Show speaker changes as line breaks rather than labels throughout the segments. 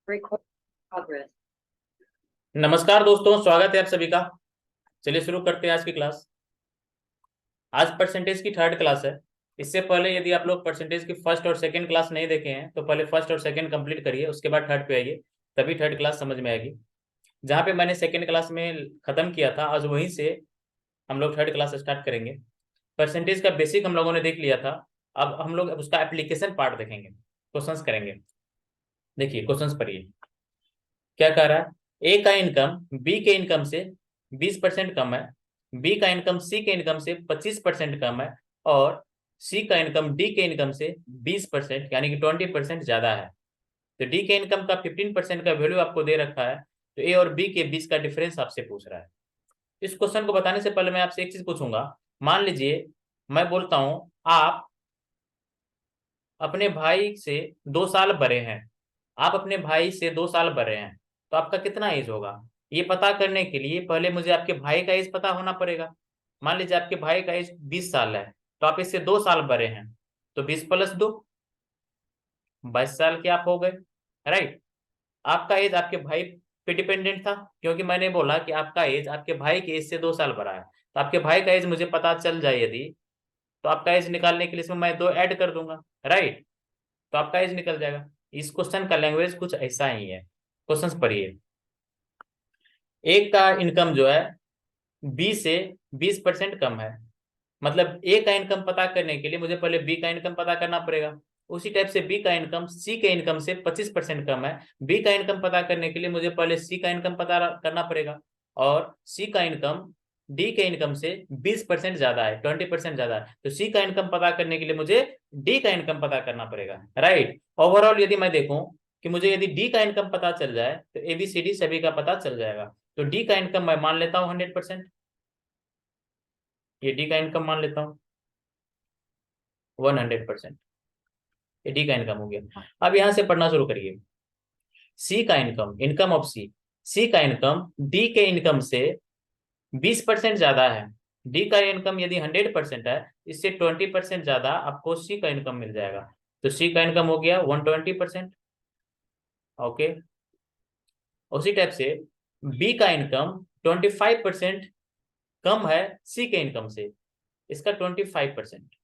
Record progress.
नमस्कार दोस्तों, स्वागत है आप सभी का। चलिए शुरू करते हैं आज की क्लास। आज परसेंटेज की थर्ड क्लास है। इससे पहले यदि आप लोग परसेंटेज की फर्स्ट और सेकंड क्लास नहीं देखे हैं तो पहले फर्स्ट और सेकंड कंप्लीट करिए, उसके बाद थर्ड पे आइए, तभी थर्ड क्लास समझ में आएगी। जहाँ पे मैंने सेकंड क्लास में खत्म किया था, आज वहीं से हम लोग थर्ड क्लास स्टार्ट करेंगे। परसेंटेज का बेसिक हम लोगों ने देख लिया था। अब हम लोग उसका एप्लीकेशन पार्ट देखेंगे, क्वेश्चंस करेंगे। देखिए क्वेश्चंस पढ़िए, क्या कह रहा है। ए का इनकम बी के इनकम से 20% कम है, बी का इनकम सी के इनकम से 25% कम है, और सी का इनकम डी के इनकम से 20% यानी कि 20% ज्यादा है। तो डी के इनकम का 15% का वैल्यू आपको दे रखा है, तो ए और बी के बीच का डिफरेंस आपसे पूछ रहा है। इस क्वेश्चन को बताने से पहले मैं आपसे एक चीज पूछूंगा। मान लीजिए मैं बोलता हूं आप अपने भाई से 2 साल बड़े हैं, आप अपने भाई से 2 साल बड़े हैं, तो आपका कितना एज होगा। ये पता करने के लिए पहले मुझे आपके भाई का एज पता होना पड़ेगा। मान लीजिए आपके भाई का एज 20 साल है, तो आप इससे 2 साल बड़े हैं, तो 20 + 2 22 साल के आप हो गए। राइट। आपका एज आपके भाई पे डिपेंडेंट था, क्योंकि मैंने बोला कि आपका एज आपके भाई के एज से 2 साल बड़ा है, तो आपके भाई का एज मुझे पता चल जाए यदि, तो आपका एज निकालने के लिए इसमें मैं 2 ऐड कर दूंगा। राइट। तो आपका एज निकल जाएगा। इस क्वेश्चन का लैंग्वेज कुछ ऐसा ही है। क्वेश्चन पढ़िए। एक का इनकम जो है बी से 20% कम है, मतलब ए का इनकम पता करने के लिए मुझे पहले बी का इनकम पता करना पड़ेगा। उसी टाइप से बी का इनकम सी के इनकम से 25% कम है, बी का इनकम पता करने के लिए मुझे पहले सी का इनकम पता करना पड़ेगा, और सी का इनकम डी के इनकम से 20% ज्यादा है, 20% ज्यादा है, तो सी का इनकम पता करने के लिए मुझे डी का इनकम पता करना पड़ेगा। राइट। ओवरऑल यदि मैं देखूं कि मुझे यदि डी का इनकम पता चल जाए तो एबीसीडी सभी का पता चल जाएगा। तो डी का इनकम मैं मान लेता हूँ 100%, ये डी का इनकम मान लेता हूँ 100%। ये डी का इनकम हो गया। अब यहां से पढ़ना शुरू करिए। सी का इनकम, इनकम ऑफ सी, सी का इनकम डी के इनकम से 20% ज्यादा है। डी का इनकम यदि 100% है, इससे 20% ज्यादा आपको सी का इनकम मिल जाएगा। तो सी का इनकम हो गया 120%। ओके। उसी टाइप से बी का इनकम 25% कम है सी के इनकम से, इसका 25%।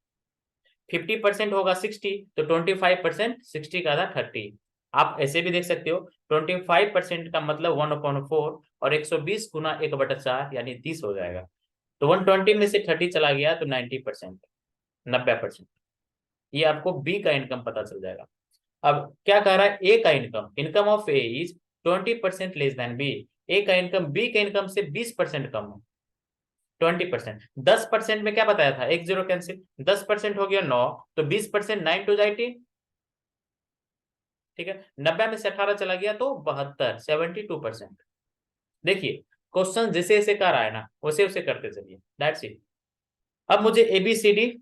50% होगा 60, तो 25% 60 का था 30। आप ऐसे भी देख सकते हो, 25% का मतलब 1/4, और 120 गुना 1/4 यानी 30 हो जाएगा। तो 120 में से 30 चला गया तो 90%, 90%। ये आपको बी का इनकम पता चल जाएगा। अब क्या कह रहा है, ए का income, income of A is 20% less than B. A का इनकम बी के इनकम से 20% कम है। 20%, 10% में क्या बताया था, एक जीरो कैंसिल, 10% हो गया 9, तो 20% 9 × 18। ठीक है, 90 में से 18 चला गया तो 72, 72%। देखिए क्वेश्चन जैसे जैसे कर रहा है ना, वैसे वैसे करते चलिए, दैट्स इट। अब मुझे एबीसीडी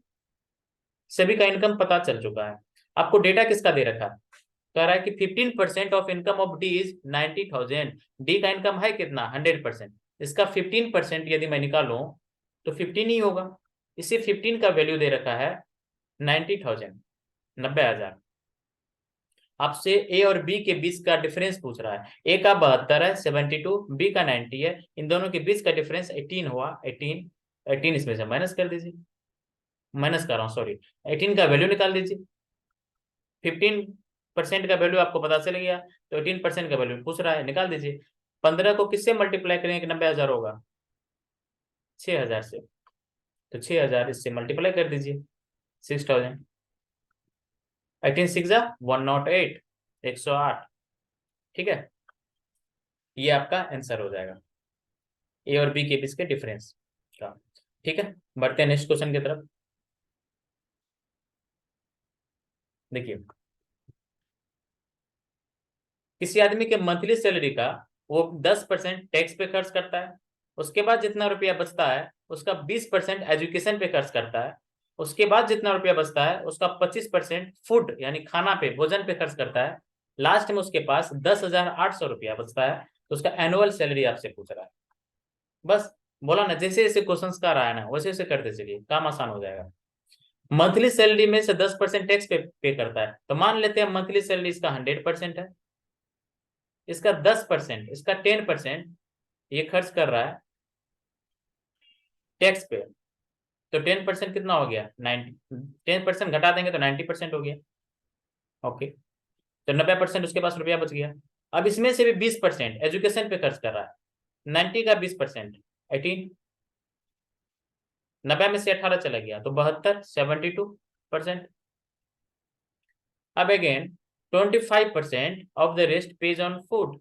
सभी का इनकम पता चल चुका है। आपको डेटा किसका दे रखा है, कह रहा है कि 15% of income of D is 90,000। D का इनकम है कितना, 100%। इसका 15% यदि मैं निकालूं तो 15 ही होगा। इसे 15 का वैल्यू दे रखा है 90,000, 90,000। आपसे ए और बी के बीच का डिफरेंस पूछ रहा है। ए का 72 है, 72, बी का 90 है, इन दोनों के बीच का डिफरेंस 18 हुआ। 18, 18 इसमें से माइनस कर दीजिए, माइनस कर रहा हूँ सॉरी, 18 का वैल्यू निकाल दीजिए। 15% का वैल्यू आपको पता चल गया, तो 18% का वैल्यू पूछ रहा है, निकाल दीजिए। 15 को किससे मल्टीप्लाई करेंगे कि 90,000 होगा, 6,000 से, तो 6,000 इससे मल्टीप्लाई कर दीजिए, 6,000। 18 6 108, 108। ठीक है, ये आपका आंसर हो जाएगा ए और बी के बीच के डिफरेंस का। ठीक है, बढ़ते हैं नेक्स्ट क्वेश्चन की तरफ। देखिए, किसी आदमी के मंथली सैलरी का वो 10% टैक्स पे खर्च करता है, उसके बाद जितना रुपया बचता है उसका 20% एजुकेशन पे खर्च करता है, उसके बाद जितना रुपया बचता है उसका 25% फूड यानी खाना पे, भोजन पे खर्च करता है। लास्ट में उसके पास 10,800 रुपया बचता है, तो उसका एनुअल सैलरी आपसे पूछ रहा है। बस बोला ना, जैसे जैसे क्वेश्चन का रहा है ना वैसे वैसे करते चलिए, काम आसान हो जाएगा। मंथली सैलरी में से 10% टैक्स पे करता है, तो मान लेते हैं मंथली सैलरी इसका 100% है। इसका 10%, इसका 10% ये खर्च कर रहा है टैक्स पे। तो 10% कितना हो गया? 90। 10% घटा देंगे तो 90% हो गया। ओके, तो 90% उसके पास रुपया बच गया। अब इसमें से भी 20% एजुकेशन पे खर्च कर रहा है। 90 का 20% 18। 90 में से 18 चला गया तो 72, 72%। अब again 25% of the rest page on food.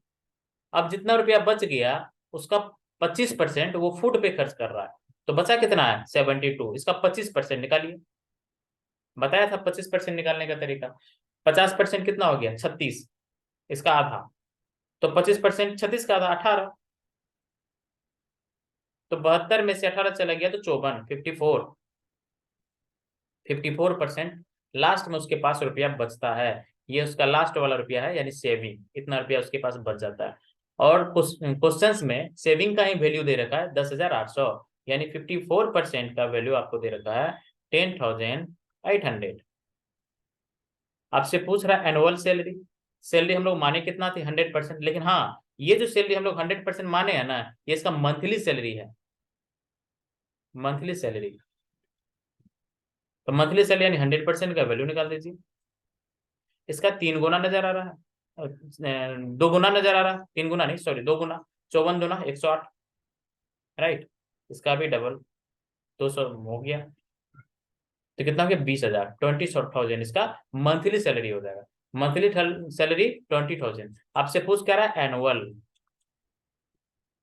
अब जितना रुपया बच गया उसका 25% वो फूड पे खर्च कर रहा है। तो बचा कितना है? 72। इसका 25% निकालिए। बताया था 25% निकालने का तरीका। 50% कितना हो गया? 36। इसका आधा। तो 25% 36 का आधा 18। तो 72 में से 18 चला गया तो 54, 54। 54% लास्ट में उसके पास रुपया बचता है। ये उसका लास्ट वाला रुपया है, यानी सेविंग। इतना रुपया उसके पास बच जाता है। और क्वेश्चंस में सेविंग का ही वैल्यू दे रखा है 10,800, यानी 54% का वैल्यू आपको दे रखा है 10,800। आपसे पूछ रहा है एनुअल सैलरी। सैलरी हम लोग माने कितना थी? 100%। लेकिन हाँ, ये जो सैलरी हम लोग 100% माने है ना, ये इसका मंथली सैलरी है। Monthly salary. तो मंथली सैलरी यानी 100% का वैल्यू निकाल दीजिए। इसका 3 गुना नजर आ रहा है, 2 गुना नजर आ रहा है। 3 गुना नहीं, सॉरी, 2 गुना। 54 दूना 108। राइट। इसका भी डबल 200 हो गया। तो कितना हो गया? 20,000, 20,000 इसका मंथली सैलरी हो जाएगा। Monthly salary 20,000। आपसे पूछ क्या रहा है? एनुअल।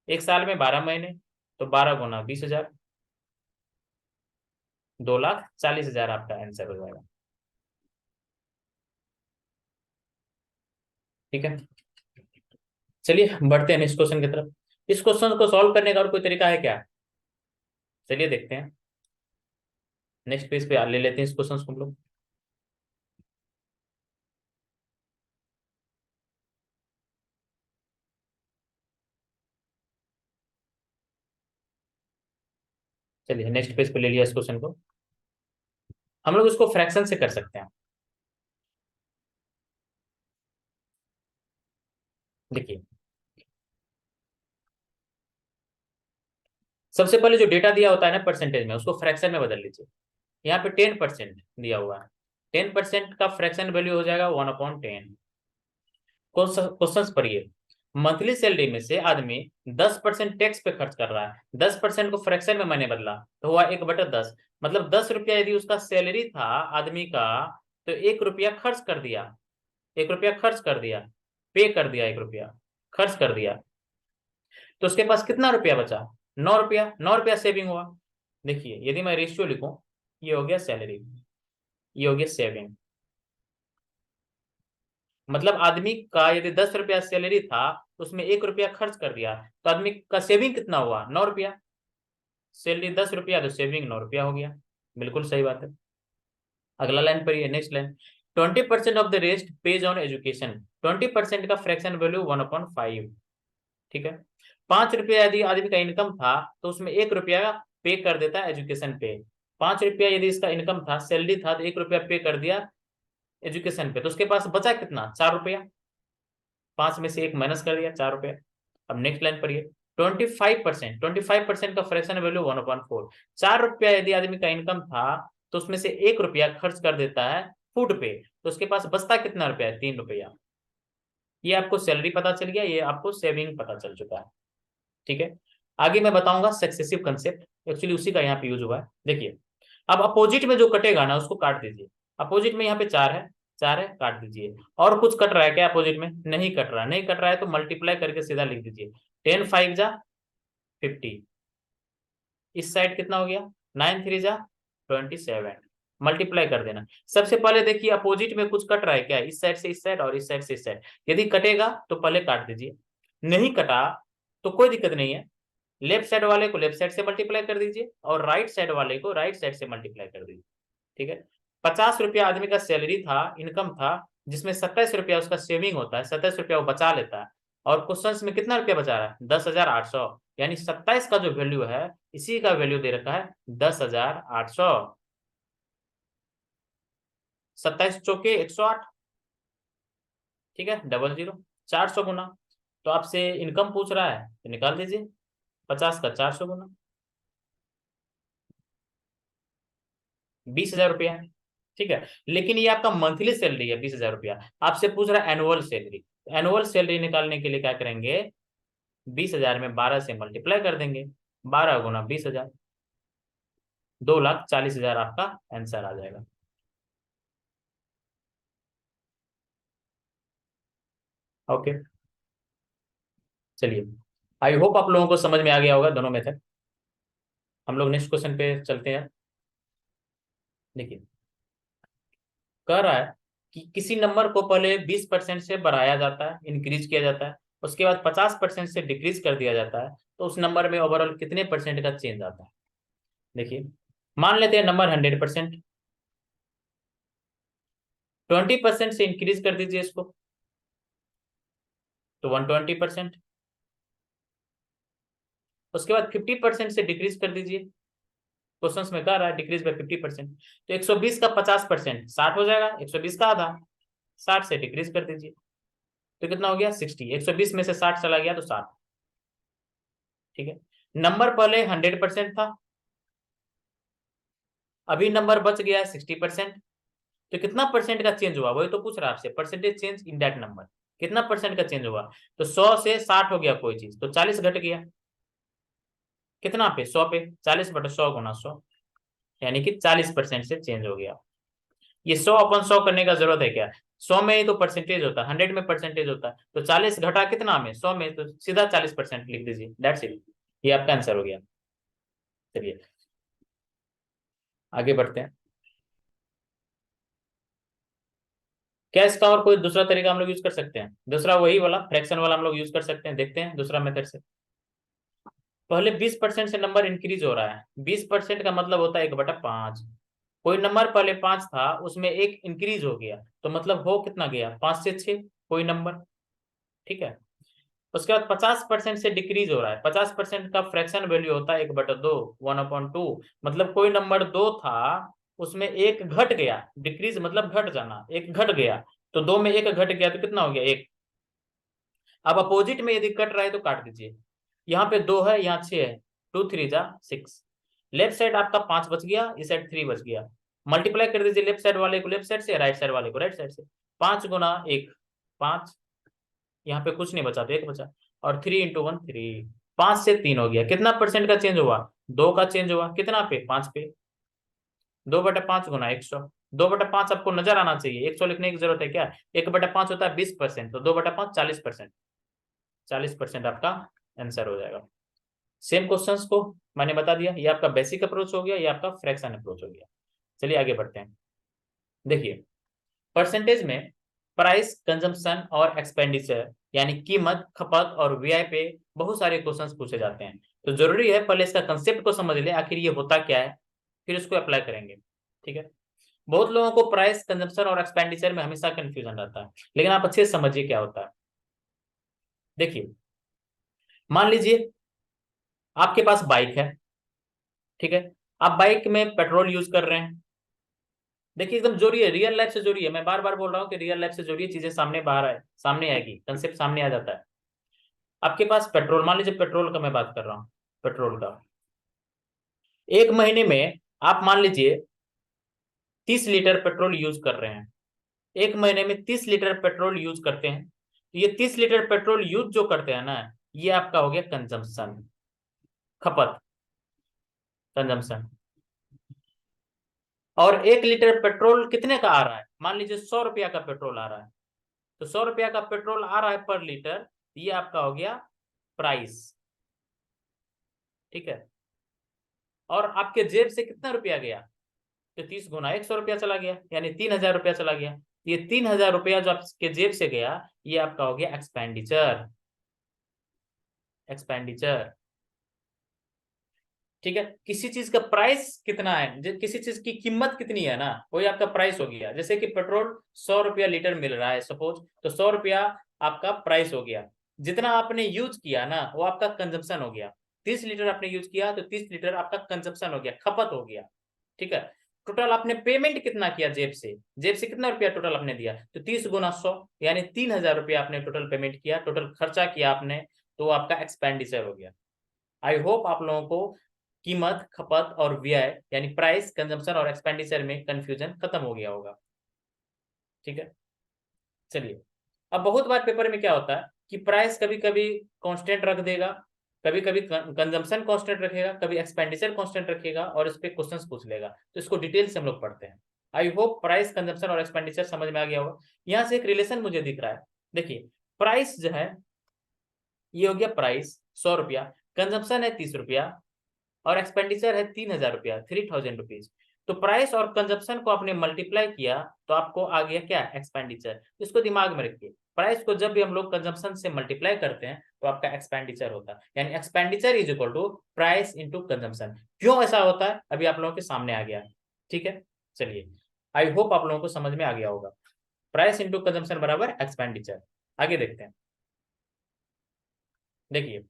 एक साल में 12 महीने, तो 12 गुना 20,000, 2,40,000 आपका आंसर हो जाएगा। ठीक है, चलिए बढ़ते हैं नेक्स्ट क्वेश्चन की तरफ। इस क्वेश्चन को सॉल्व करने का और कोई तरीका है क्या? चलिए देखते हैं। नेक्स्ट पेज पे ले लेते हैं इस क्वेश्चन को हम लोग। चलिए नेक्स्ट पेज पे ले लिया इस क्वेश्चन को। हम लोग इसको फ्रैक्शन से कर सकते हैं। देखिए, सबसे पहले जो डेटा दिया होता है ना परसेंटेज में, उसको फ्रैक्शन में बदल लीजिए। यहाँ पे 10% दिया हुआ है। 10% का फ्रैक्शन वैल्यू हो जाएगा 1/10। क्वेश्चन पढ़िए। मंथली सैलरी में से आदमी 10% टैक्स पे खर्च कर रहा है। 10% को फ्रैक्शन में मैंने बदला तो हुआ 1/10। मतलब 10 रुपया यदि उसका सैलरी था आदमी का, तो 1 रुपया खर्च कर दिया। 1 रुपया खर्च कर दिया, पे कर दिया, 1 रुपया खर्च कर दिया। तो उसके पास कितना रुपया बचा? 9 रुपया। 9 रुपया सेविंग हुआ। देखिए, यदि मैं रेशियो लिखूं, ये हो गया सैलरी, ये हो गया सेविंग। मतलब आदमी का यदि 10 रुपया सैलरी था, तो उसमें 1 रुपया खर्च कर दिया, तो आदमी का सेविंग कितना हुआ? 9 रुपया। सैलरी 10 रुपया तो सेविंग 9 रुपया हो गया। बिल्कुल सही बात है। अगला लाइन पर, ये next line. 20% of the rest page on education. 20% का फ्रैक्शन वैल्यू 1/5। ठीक है। 5 रुपया यदि आदमी का इनकम था, तो उसमें 1 रुपया पे कर देता है एजुकेशन पे। 5 रुपया यदि इसका इनकम था, सैलरी था, तो 1 रुपया पे कर दिया एजुकेशन पे। तो उसके पास बचा कितना? 4 रुपया। 5 में से 1 माइनस कर दिया, 4 रुपया। अब नेक्स्ट लाइन पढ़िए। 25% का फ्रैक्शन वैल्यू 1/4। 4 रुपया यदि आदमी का इनकम था, तो उसमें से 1 रुपया खर्च कर देता है फूड पे। तो उसके पास बचता कितना रुपया है? 3 रुपया। ये आपको सैलरी पता चल गया, ये आपको सेविंग पता चल चुका है। ठीक है, आगे मैं बताऊंगा सक्सेसिव कंसेप्ट। एक्चुअली उसी का यहाँ पे यूज हुआ है। देखिए, अब अपोजिट में जो कटेगा ना, उसको काट दीजिए। अपोजिट में यहाँ पे 4 है, 4 है, काट दीजिए। और कुछ कट रहा है क्या अपोजिट में? नहीं कट रहा। नहीं कट रहा है तो मल्टीप्लाई करके सीधा लिख दीजिए। 10 5 जा 50। इस साइड कितना हो गया? 9 3 जा 27। मल्टीप्लाई कर देना। सबसे पहले देखिए, अपोजिट में कुछ कट रहा है क्या? इस साइड से इस साइड और इस साइड से इस साइड। यदि कटेगा तो पहले काट दीजिए। नहीं कटा तो कोई दिक्कत नहीं है। लेफ्ट साइड वाले को लेफ्ट साइड से मल्टीप्लाई कर दीजिए और राइट साइड वाले को राइट साइड से मल्टीप्लाई कर दीजिए। ठीक है। 50 रुपया आदमी का सैलरी था, इनकम था, जिसमें 27 रुपया उसका सेविंग होता है। 27 रुपया वो बचा लेता है। और क्वेश्चन में कितना रुपया बचा रहा है? 10,800। यानी 27 का जो वैल्यू है, इसी का वैल्यू दे रखा है 10,800। 27 चौके 108। ठीक है, डबल जीरो। 400 गुना तो आपसे इनकम पूछ रहा है तो निकाल दीजिए, 50 का 400 गुना 20,000 रुपया। ठीक है, लेकिन ये आपका मंथली सैलरी है 20,000 रुपया, आपसे पूछ रहा है एनुअल सैलरी। एनुअल सैलरी निकालने के लिए क्या करेंगे, 20,000 में 12 से मल्टीप्लाई कर देंगे, 12 गुना 20,000, 2,40,000 आपका आंसर आ जाएगा। ओके, चलिए, आई होप आप लोगों को समझ में आ गया होगा दोनों मेथड। हम लोग नेक्स्ट क्वेश्चन पे चलते हैं। देखिए, कह रहा है कि किसी नंबर को पहले 20% से बढ़ाया जाता है, इंक्रीज किया जाता है, उसके बाद 50% से डिक्रीज कर दिया जाता है, तो उस नंबर में ओवरऑल कितने परसेंट का चेंज आता है। देखिए, मान लेते हैं नंबर 100%, 20% से इंक्रीज कर दीजिए इसको तो 120%, उसके बाद 50% से डिक्रीज कर दीजिए, क्वेश्चंस में कह रहा है डिक्रीज बाय 50%, तो 120 का 50% 60 हो जाएगा, 120 का आधा 60 से डिक्रीज कर दीजिए तो कितना हो गया 60, 120 में से 60 चला गया तो 60। ठीक है, नंबर पहले 100% था, अभी नंबर बच गया है 60%, तो कितना परसेंट का चेंज हुआ वही तो पूछ रहा है आपसे, percentage change in that number, कितना परसेंट का चेंज हुआ। तो 100 से 60 हो गया कोई चीज तो 40 घट गया, कितना पे 100 पे, 40/100 गुना 100, यानी कि 40% से चेंज हो गया। ये 100/100 करने का जरूरत है क्या, 100 में ही तो परसेंटेज होता है, 100 में परसेंटेज होता है, तो 40 घटा कितना में 100 में, तो सीधा 40% लिख दीजिए, दैट्स इट, ये आपका आंसर हो गया। चलिए आगे बढ़ते हैं। क्या इसका और कोई दूसरा तरीका हम लोग यूज कर सकते हैं, दूसरा वही वाला फ्रैक्शन वाला हम लोग यूज कर सकते हैं, देखते हैं दूसरा मेथड से। पहले 20% से नंबर इंक्रीज हो रहा है, 20% का मतलब होता है 1/5, कोई नंबर पहले 5 था उसमें एक इंक्रीज हो गया तो मतलब हो कितना गया 5 से 6 कोई नंबर। ठीक है, उसके बाद 50% से डिक्रीज हो रहा है, 50% का फ्रैक्शन वैल्यू होता है 1/2, 1/2, मतलब कोई नंबर 2 था उसमें एक घट गया, डिक्रीज मतलब घट जाना, एक घट गया, तो 2 में एक घट गया तो कितना हो गया 1। अब अपोजिट में यदि कट रहा है तो काट दीजिए, यहाँ पे 2 है यहाँ 6 है, 2 3 जा 6, लेफ्ट साइड आपका 5 बच गया, इस साइड 3 बच गया, मल्टीप्लाई कर दीजिए लेफ्ट साइड वाले को लेफ्ट साइड से, राइट साइड वाले को राइट साइड से, 5 गुना 1 5, यहाँ पे कुछ नहीं बचा तो 1 बचा, और 3 × 1 3, 5 से 3 हो गया, कितना परसेंट का चेंज हुआ 2 का चेंज हुआ, कितना पे 5 पे, 2/5 गुना 100, 2/5 आपको नजर आना चाहिए, 100 लिखने की जरूरत है क्या, 1/5 होता है 20%, तो 2/5 40%, 40% आपका आंसर हो जाएगा। सेम क्वेश्चंस को मैंने बता दिया, ये आपका बेसिक अप्रोच हो गया, ये आपका फ्रैक्शन अप्रोच हो गया। चलिए आगे बढ़ते हैं। देखिए, परसेंटेज में प्राइस कंजम्पशन और एक्सपेंडिचर यानी कीमत खपत और व्यय पे बहुत सारे क्वेश्चंस पूछे जाते हैं, तो जरूरी है पहले इसका कंसेप्ट को समझ ले आखिर ये होता क्या है, फिर इसको अप्लाई करेंगे। ठीक है, बहुत लोगों को प्राइस कंजम्पशन और एक्सपेंडिचर में हमेशा कंफ्यूजन रहता है, लेकिन आप अच्छे से समझिए क्या होता है। देखिए, मान लीजिए आपके पास बाइक है, ठीक है, आप बाइक में पेट्रोल यूज कर रहे हैं, देखिए एकदम जोड़िए, रियल लाइफ से जोड़िए, मैं बार बार बोल रहा हूँ कि रियल लाइफ से जोड़िए, चीजें सामने बाहर आए, सामने आएगी, कंसेप्ट सामने आ जाता है। आपके पास पेट्रोल, मान लीजिए पेट्रोल का मैं बात कर रहा हूँ, पेट्रोल का एक महीने में आप मान लीजिए 30 लीटर पेट्रोल यूज कर रहे हैं, एक महीने में 30 लीटर पेट्रोल यूज करते हैं, तो ये 30 लीटर पेट्रोल यूज जो करते हैं ना, ये आपका हो गया कंजम्पशन, खपत, कंजम्पशन। और 1 लीटर पेट्रोल कितने का आ रहा है, मान लीजिए 100 रुपया का पेट्रोल आ रहा है, तो 100 रुपया का पेट्रोल आ रहा है पर लीटर, ये आपका हो गया प्राइस। ठीक है, और आपके जेब से कितना रुपया गया, तो 30 गुना 100 रुपया चला गया, यानी 3,000 रुपया चला गया, ये 3,000 रुपया जो आपके जेब से गया, ये आपका हो गया एक्सपेंडिचर, एक्सपेंडिचर। ठीक है, किसी चीज का प्राइस कितना है, किसी चीज की कीमत कितनी है ना, वही आपका प्राइस हो गया, जैसे कि पेट्रोल 100 रुपया लीटर मिल रहा है सपोज, तो 100 रुपया आपका प्राइस हो गया, जितना आपने यूज किया ना वो आपका कंजम्पशन हो गया, 30 लीटर आपने यूज किया तो 30 लीटर आपका कंजम्पशन हो गया, खपत हो गया। ठीक है, टोटल आपने पेमेंट कितना किया जेब से कितना रुपया टोटल आपने दिया, तो 30 गुना 100 यानी 3000 रुपया आपने टोटल पेमेंट किया, टोटल खर्चा किया आपने, तो आपका एक्सपेंडिचर हो गया। आई होप आप लोगों को कीमत, खपत और व्यय यानी प्राइस, कंजम्पशन और एक्सपेंडिचर में कंफ्यूजन खत्म हो गया होगा। ठीक है, चलिए। अब बहुत बार पेपर में क्या होता है कि प्राइस कभी कभी कांस्टेंट रख देगा, कभी कभी कंजम्पशन कांस्टेंट रखेगा, कभी एक्सपेंडिचर कांस्टेंट रखेगा और इस पे क्वेश्चंस पूछ लेगा, तो इसको डिटेल से हम लोग पढ़ते हैं। आई होप प्राइस, कंजम्पशन और एक्सपेंडिचर समझ में आ गया होगा। यहाँ से एक रिलेशन मुझे दिख रहा है, देखिए प्राइस जो है ये हो गया प्राइस 100 रुपया, कंजम्पशन है 30 रुपया और एक्सपेंडिचर है 3000 रुपया, 3000 रुपीज। तो प्राइस और कंजप्शन को आपने मल्टीप्लाई किया तो आपको आ गया क्या, एक्सपेंडिचर। इसको दिमाग में रखिए, प्राइस को जब भी हम लोग कंजप्शन से मल्टीप्लाई करते हैं तो आपका एक्सपेंडिचर होता है, यानी expenditure is equal to price into consumption. क्यों ऐसा होता है अभी आप लोगों के सामने आ गया है। ठीक है, चलिए, आई होप आप लोगों को समझ में आ गया होगा। प्राइस इंटू कंजप्शन बराबर एक्सपेंडिचर। आगे देखते हैं, देखिए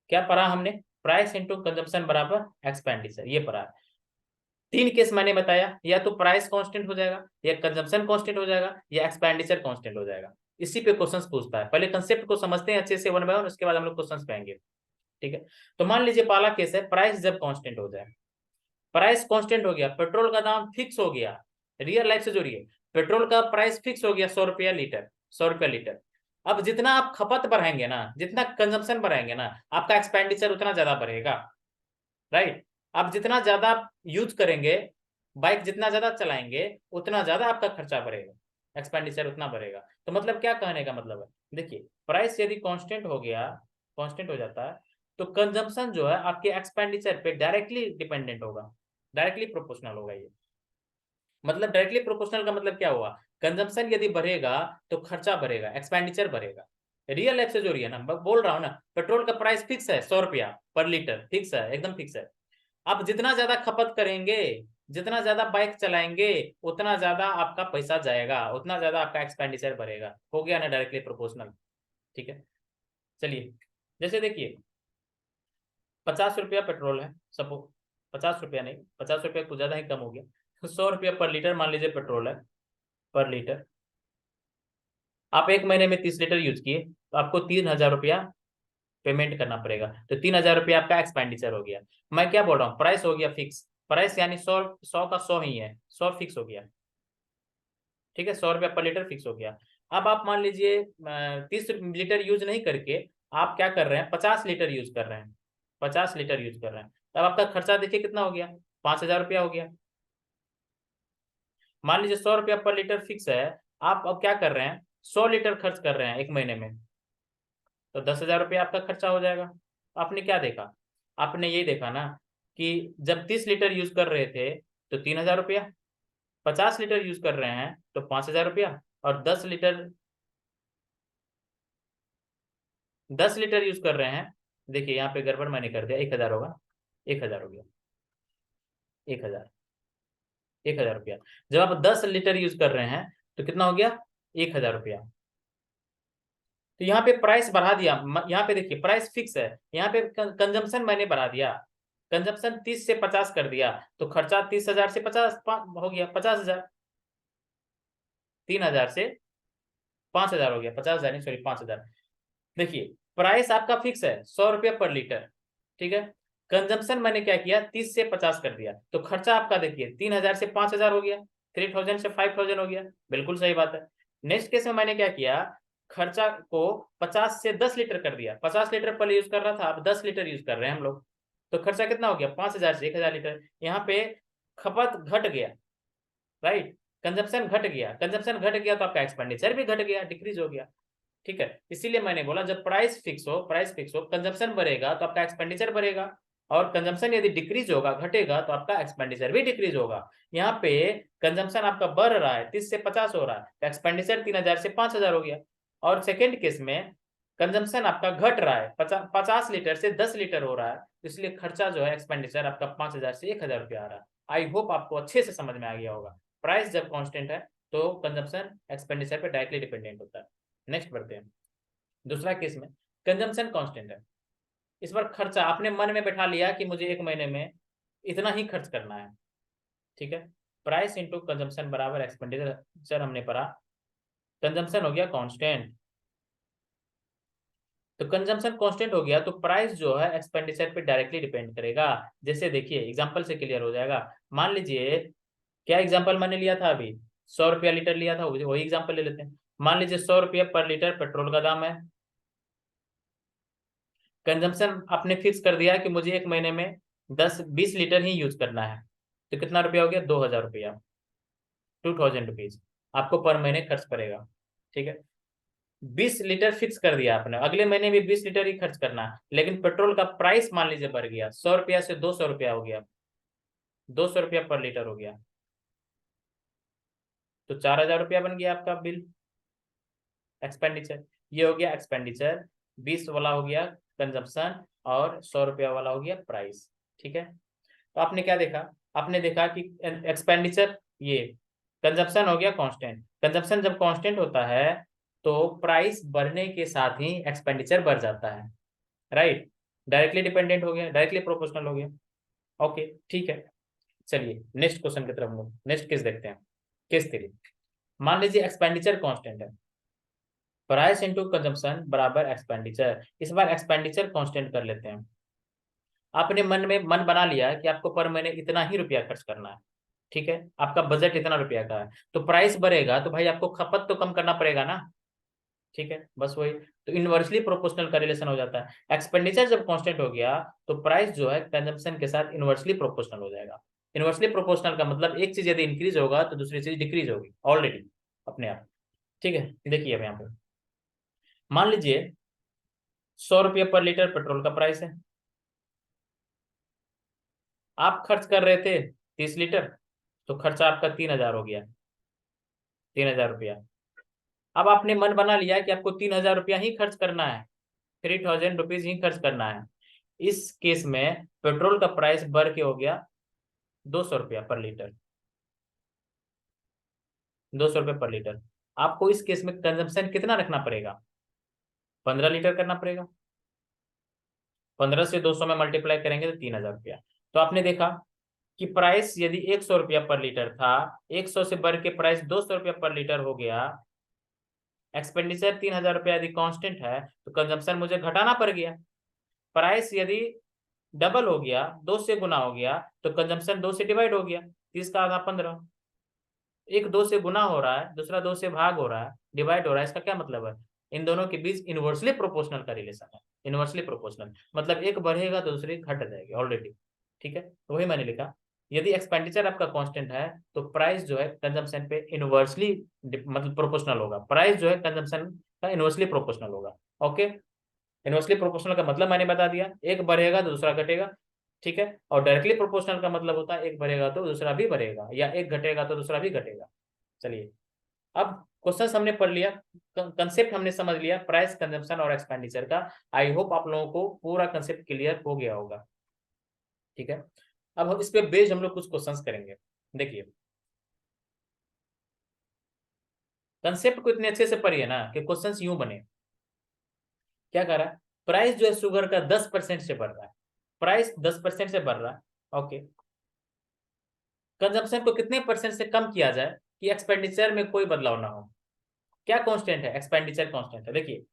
क्या पढ़ा हमने, प्राइस इंटू कंजप्शन बराबर एक्सपेंडिचर, ये पढ़ा। तीन केस मैंने बताया, या तो प्राइस कांस्टेंट हो जाएगा, या कंजम्पशन कांस्टेंट हो जाएगा, या एक्सपेंडिचर कांस्टेंट हो जाएगा। इसी पे क्वेश्चंस पूछता है। पहले कंसेप्ट को समझते हैं अच्छे से वन बाय वन, उसके बाद हम लोग क्वेश्चंस पे आएंगे। ठीक है, तो मान लीजिए पहला केस है, प्राइस जब कांस्टेंट हो जाए। प्राइस कांस्टेंट हो गया, पेट्रोल का दाम फिक्स हो गया, रियल लाइफ से जोड़िए, पेट्रोल का प्राइस फिक्स हो गया 100 रुपया लीटर, 100 रुपया लीटर। अब जितना आप खपत बढ़ाएंगे ना, जितना कंजम्पशन बढ़ाएंगे ना, आपका एक्सपेंडिचर उतना ज्यादा बढ़ेगा। राइट, आप जितना ज्यादा यूज करेंगे, बाइक जितना ज्यादा चलाएंगे, उतना ज्यादा आपका खर्चा बढ़ेगा, एक्सपेंडिचर उतना बढ़ेगा। तो मतलब क्या कहने का मतलब है, देखिए प्राइस यदि कांस्टेंट हो गया, कांस्टेंट हो जाता है, तो कंजम्पशन जो है आपके एक्सपेंडिचर पे डायरेक्टली डिपेंडेंट होगा, डायरेक्टली प्रोपोर्शनल होगा ये। मतलब डायरेक्टली प्रोपोर्शनल का मतलब क्या हुआ, कंजम्पशन यदि बढ़ेगा तो खर्चा बढ़ेगा, एक्सपेंडिचर बढ़ेगा। रियल लाइफ से जो रही है ना, मैं बोल रहा हूँ ना, पेट्रोल का प्राइस फिक्स है 100 रुपया पर लीटर, फिक्स है, एकदम फिक्स है। आप जितना ज्यादा खपत करेंगे, जितना ज्यादा बाइक चलाएंगे, उतना ज्यादा आपका पैसा जाएगा, उतना ज्यादा आपका एक्सपेंडिचर बढ़ेगा। हो गया ना डायरेक्टली प्रोपोर्शनल। ठीक है, चलिए, जैसे देखिए 50 रुपया पेट्रोल है सपो, 50 रुपया नहीं, 50 रुपया कुछ ज्यादा ही कम हो गया, तो 100 रुपया पर लीटर मान लीजिए पेट्रोल है, पर लीटर। आप एक महीने में 30 लीटर यूज किए तो आपको 3000 रुपया पेमेंट करना पड़ेगा, तो 3000 रुपया आपका एक्सपेंडिचर हो गया। मैं क्या बोल रहा हूँ, प्राइस हो गया फिक्स, प्राइस यानी 100 का 100 ही है, 100 फिक्स हो गया। ठीक है, 100 रुपया पर लीटर फिक्स हो गया। अब आप मान लीजिए 30 लीटर यूज नहीं करके आप क्या कर रहे हैं, 50 लीटर यूज कर रहे हैं, 50 लीटर यूज कर रहे हैं, तब आपका खर्चा देखिए कितना हो गया, 5000 रुपया हो गया। मान लीजिए 100 रुपया पर लीटर फिक्स है, आप अब क्या कर रहे हैं, 100 लीटर खर्च कर रहे हैं एक महीने में, तो 10,000 रुपया आपका खर्चा हो जाएगा। आपने क्या देखा, आपने ये देखा ना कि जब 30 लीटर यूज कर रहे थे तो 3,000 रुपया, 50 लीटर यूज कर रहे हैं तो 5,000 रुपया, और 10 लीटर यूज कर रहे हैं, देखिए यहाँ पे गड़बड़ मैंने कर दिया, 1,000 होगा, 1,000 हो गया, 1,000, 1,000 रुपया। जब आप 10 लीटर यूज कर रहे हैं तो कितना हो गया, 1,000 रुपया। तो यहाँ पे प्राइस बढ़ा दिया, यहाँ पे देखिए प्राइस फिक्स है, यहाँ पे कंजम्पशन मैंने बढ़ा दिया, कंजम्पशन 30 से 50 कर दिया, तो खर्चा 30,000 से 50 हो गया, 50,000, 3,000 से 5,000 हो गया, 50,000 नहीं सॉरी 5,000। देखिए प्राइस आपका फिक्स है 100 रुपया पर लीटर, ठीक है, कंजम्पशन मैंने क्या किया 30 से 50 कर दिया, तो खर्चा आपका देखिए 3,000 से 5,000 हो गया, 3,000 से 5,000 हो गया, बिल्कुल सही बात है। नेक्स्ट केस में मैंने क्या किया, खर्चा को 50 से 10 लीटर कर दिया, 50 लीटर पहले यूज कर रहा था, अब 10 लीटर यूज कर रहे हैं हम लोग, तो खर्चा कितना हो गया, 5,000 से 1,000 लीटर। यहाँ पे खपत घट गया, राइट, कंजप्शन घट गया, कंजप्शन घट गया तो आपका एक्सपेंडिचर भी घट गया, डिक्रीज हो गया। ठीक है, इसीलिए मैंने बोला जब प्राइस फिक्स हो, प्राइस फिक्स हो, कंजप्शन बढ़ेगा तो आपका एक्सपेंडिचर बढ़ेगा, और कंजम्पशन यदि डिक्रीज होगा, घटेगा, तो आपका एक्सपेंडिचर भी डिक्रीज होगा। यहाँ पे कंजम्पशन आपका बढ़ रहा है, 30 से 50 हो रहा है, तो एक्सपेंडिचर 3,000 से 5,000 हो गया। और सेकेंड केस में कंजम्पशन आपका घट रहा है, 50 लीटर से 10 लीटर हो रहा है, इसलिए खर्चा जो है एक्सपेंडिचर आपका 5,000 से 1,000 रुपया आ रहा है। आई होप आपको अच्छे से समझ में आ गया होगा। प्राइस जब कांस्टेंट है तो कंजम्पशन एक्सपेंडिचर पे डायरेक्टली डिपेंडेंट होता है। नेक्स्ट बढ़ते हैं, दूसरा केस में कंजम्पशन कांस्टेंट है, इस बार खर्चा आपने मन में बैठा लिया कि मुझे एक महीने में इतना ही खर्च करना है, ठीक है। प्राइस इंटू कंजम्पशन बराबर एक्सपेंडिचर हमने पढ़ा। कंजम्पशन हो गया कांस्टेंट, तो कंजम्पशन कांस्टेंट हो गया तो प्राइस जो है एक्सपेंडिचर पे डायरेक्टली डिपेंड करेगा। जैसे देखिए एग्जांपल से क्लियर हो जाएगा। मान लीजिए, क्या एग्जांपल मैंने लिया था अभी, 100 रुपया लीटर लिया था, वही एग्जांपल ले लेते हैं। मान लीजिए 100 रुपया पर लीटर पेट्रोल का दाम है। कंजम्पशन आपने फिक्स कर दिया कि मुझे एक महीने में 10-20 लीटर ही यूज करना है, तो कितना रुपया हो गया, 2000 रुपया, 2000 रुपीज आपको पर महीने खर्च पड़ेगा। ठीक है, 20 लीटर फिक्स कर दिया आपने, अगले महीने भी 20 लीटर ही खर्च करना है। लेकिन पेट्रोल का प्राइस मान लीजिए बढ़ गया, 100 रुपया से 200 रुपया हो गया, 200 रुपया पर लीटर हो गया, तो 4000 रुपया बन गया आपका बिल, एक्सपेंडिचर। ये हो गया एक्सपेंडिचर, 20 वाला हो गया कंजप्शन, और 100 रुपया वाला हो गया प्राइस। ठीक है, तो आपने क्या देखा, आपने देखा कि एक्सपेंडिचर, ये कंजप्शन हो गया कांस्टेंट। कंजप्शन जब कांस्टेंट होता है तो प्राइस बढ़ने के साथ ही एक्सपेंडिचर बढ़ जाता है, राइट। डायरेक्टली डिपेंडेंट हो गया, डायरेक्टली प्रोपोर्शनल हो गया। ओके ठीक है, चलिए नेक्स्ट क्वेश्चन की तरफ हम लोग नेक्स्ट केस देखते हैं। केस 3, मान लीजिए एक्सपेंडिचर कांस्टेंट है, प्राइस इंटू कंजम्पशन बराबर एक्सपेंडिचर। इस बार एक्सपेंडिचर कांस्टेंट कर लेते हैं। आपने मन में मन बना लिया कि आपको पर महीने इतना ही रुपया खर्च करना है, ठीक है, आपका बजट इतना रुपया का है, तो प्राइस बढ़ेगा तो भाई आपको खपत तो कम करना पड़ेगा ना। ठीक है, बस वही, तो इनवर्सली प्रोपोर्शनल का रिलेशन हो जाता है। एक्सपेंडिचर जब कांस्टेंट हो गया तो प्राइस जो है कंजम्पशन के साथ इनवर्सली प्रोपोर्शनल हो जाएगा। इनवर्सली प्रोपोर्शनल का मतलब एक चीज यदि इंक्रीज होगा तो दूसरी चीज डिक्रीज होगी ऑलरेडी अपने आप। ठीक है, देखिए अब यहाँ पे मान लीजिए 100 रुपया पर लीटर पेट्रोल का प्राइस है, आप खर्च कर रहे थे 30 लीटर, तो खर्चा आपका 3000 हो गया, 3000 रुपया। अब आपने मन बना लिया कि आपको 3000 रुपया ही खर्च करना है, 3000 रुपीज ही खर्च करना है। इस केस में पेट्रोल का प्राइस बढ़ के हो गया 200 रुपया पर लीटर, 200 रुपये पर लीटर। आपको इस केस में कंजम्पशन कितना रखना पड़ेगा, 15 लीटर करना पड़ेगा। 15 से 200 में मल्टीप्लाई करेंगे तो 3000 रुपया। तो आपने देखा कि प्राइस यदि 100 रुपया पर लीटर था, 100 से बढ़ के प्राइस 200 रुपया पर लीटर हो गया। एक्सपेंडिचर 3000 रुपया यदि कांस्टेंट है तो कंजम्पशन मुझे घटाना पड़ गया। प्राइस यदि डबल हो गया, 2 से गुना हो गया, तो कंजम्पशन 2 से डिवाइड हो गया, 30 का आधा 15। एक 2 से गुना हो रहा है, दूसरा 2 से भाग हो रहा है, डिवाइड हो रहा है, इसका क्या मतलब है, इन दोनों के बीच इनवर्सली प्रोपोर्शनल का रिलेशन है। इनवर्सली प्रोपोर्शनल मतलब एक बढ़ेगा तो दूसरी घट जाएगी ऑलरेडी। ठीक है, तो वही मैंने लिखा, यदि एक्सपेंडिचर आपका कांस्टेंट है तो प्राइस जो है कंजम्पशन पे इनवर्सली मतलब प्रोपोर्शनल होगा, प्राइस जो है कंजम्पशन का इनवर्सली प्रोपोर्शनल होगा। ओके, इनवर्सली प्रोपोर्शनल का मतलब मैंने बता दिया, एक बढ़ेगा तो दूसरा घटेगा। ठीक है, और डायरेक्टली प्रोपोर्शनल का मतलब होता है एक बढ़ेगा तो दूसरा भी बढ़ेगा, या एक घटेगा तो दूसरा भी घटेगा। चलिए, अब क्वेश्चन हमने पढ़ लिया, कंसेप्ट हमने समझ लिया प्राइस, कंजम्पशन और एक्सपेंडिचर का। आई होप आप लोगों को पूरा कंसेप्ट क्लियर हो गया होगा। ठीक है, अब हम इस पे बेस्ड हम लोग कुछ क्वेश्चंस करेंगे। देखिए, कंसेप्ट को इतने अच्छे से पढ़िए ना कि क्वेश्चंस यूं बने। क्या कर रहा है, प्राइस जो है शुगर का 10% से बढ़ रहा है, प्राइस 10% से बढ़ रहा है। ओके, कंजम्पशन को कितने परसेंट से कम किया जाए कि एक्सपेंडिचर में कोई बदलाव ना हो। क्या कांस्टेंट है, एक्सपेंडिचर कांस्टेंट है। देखिए,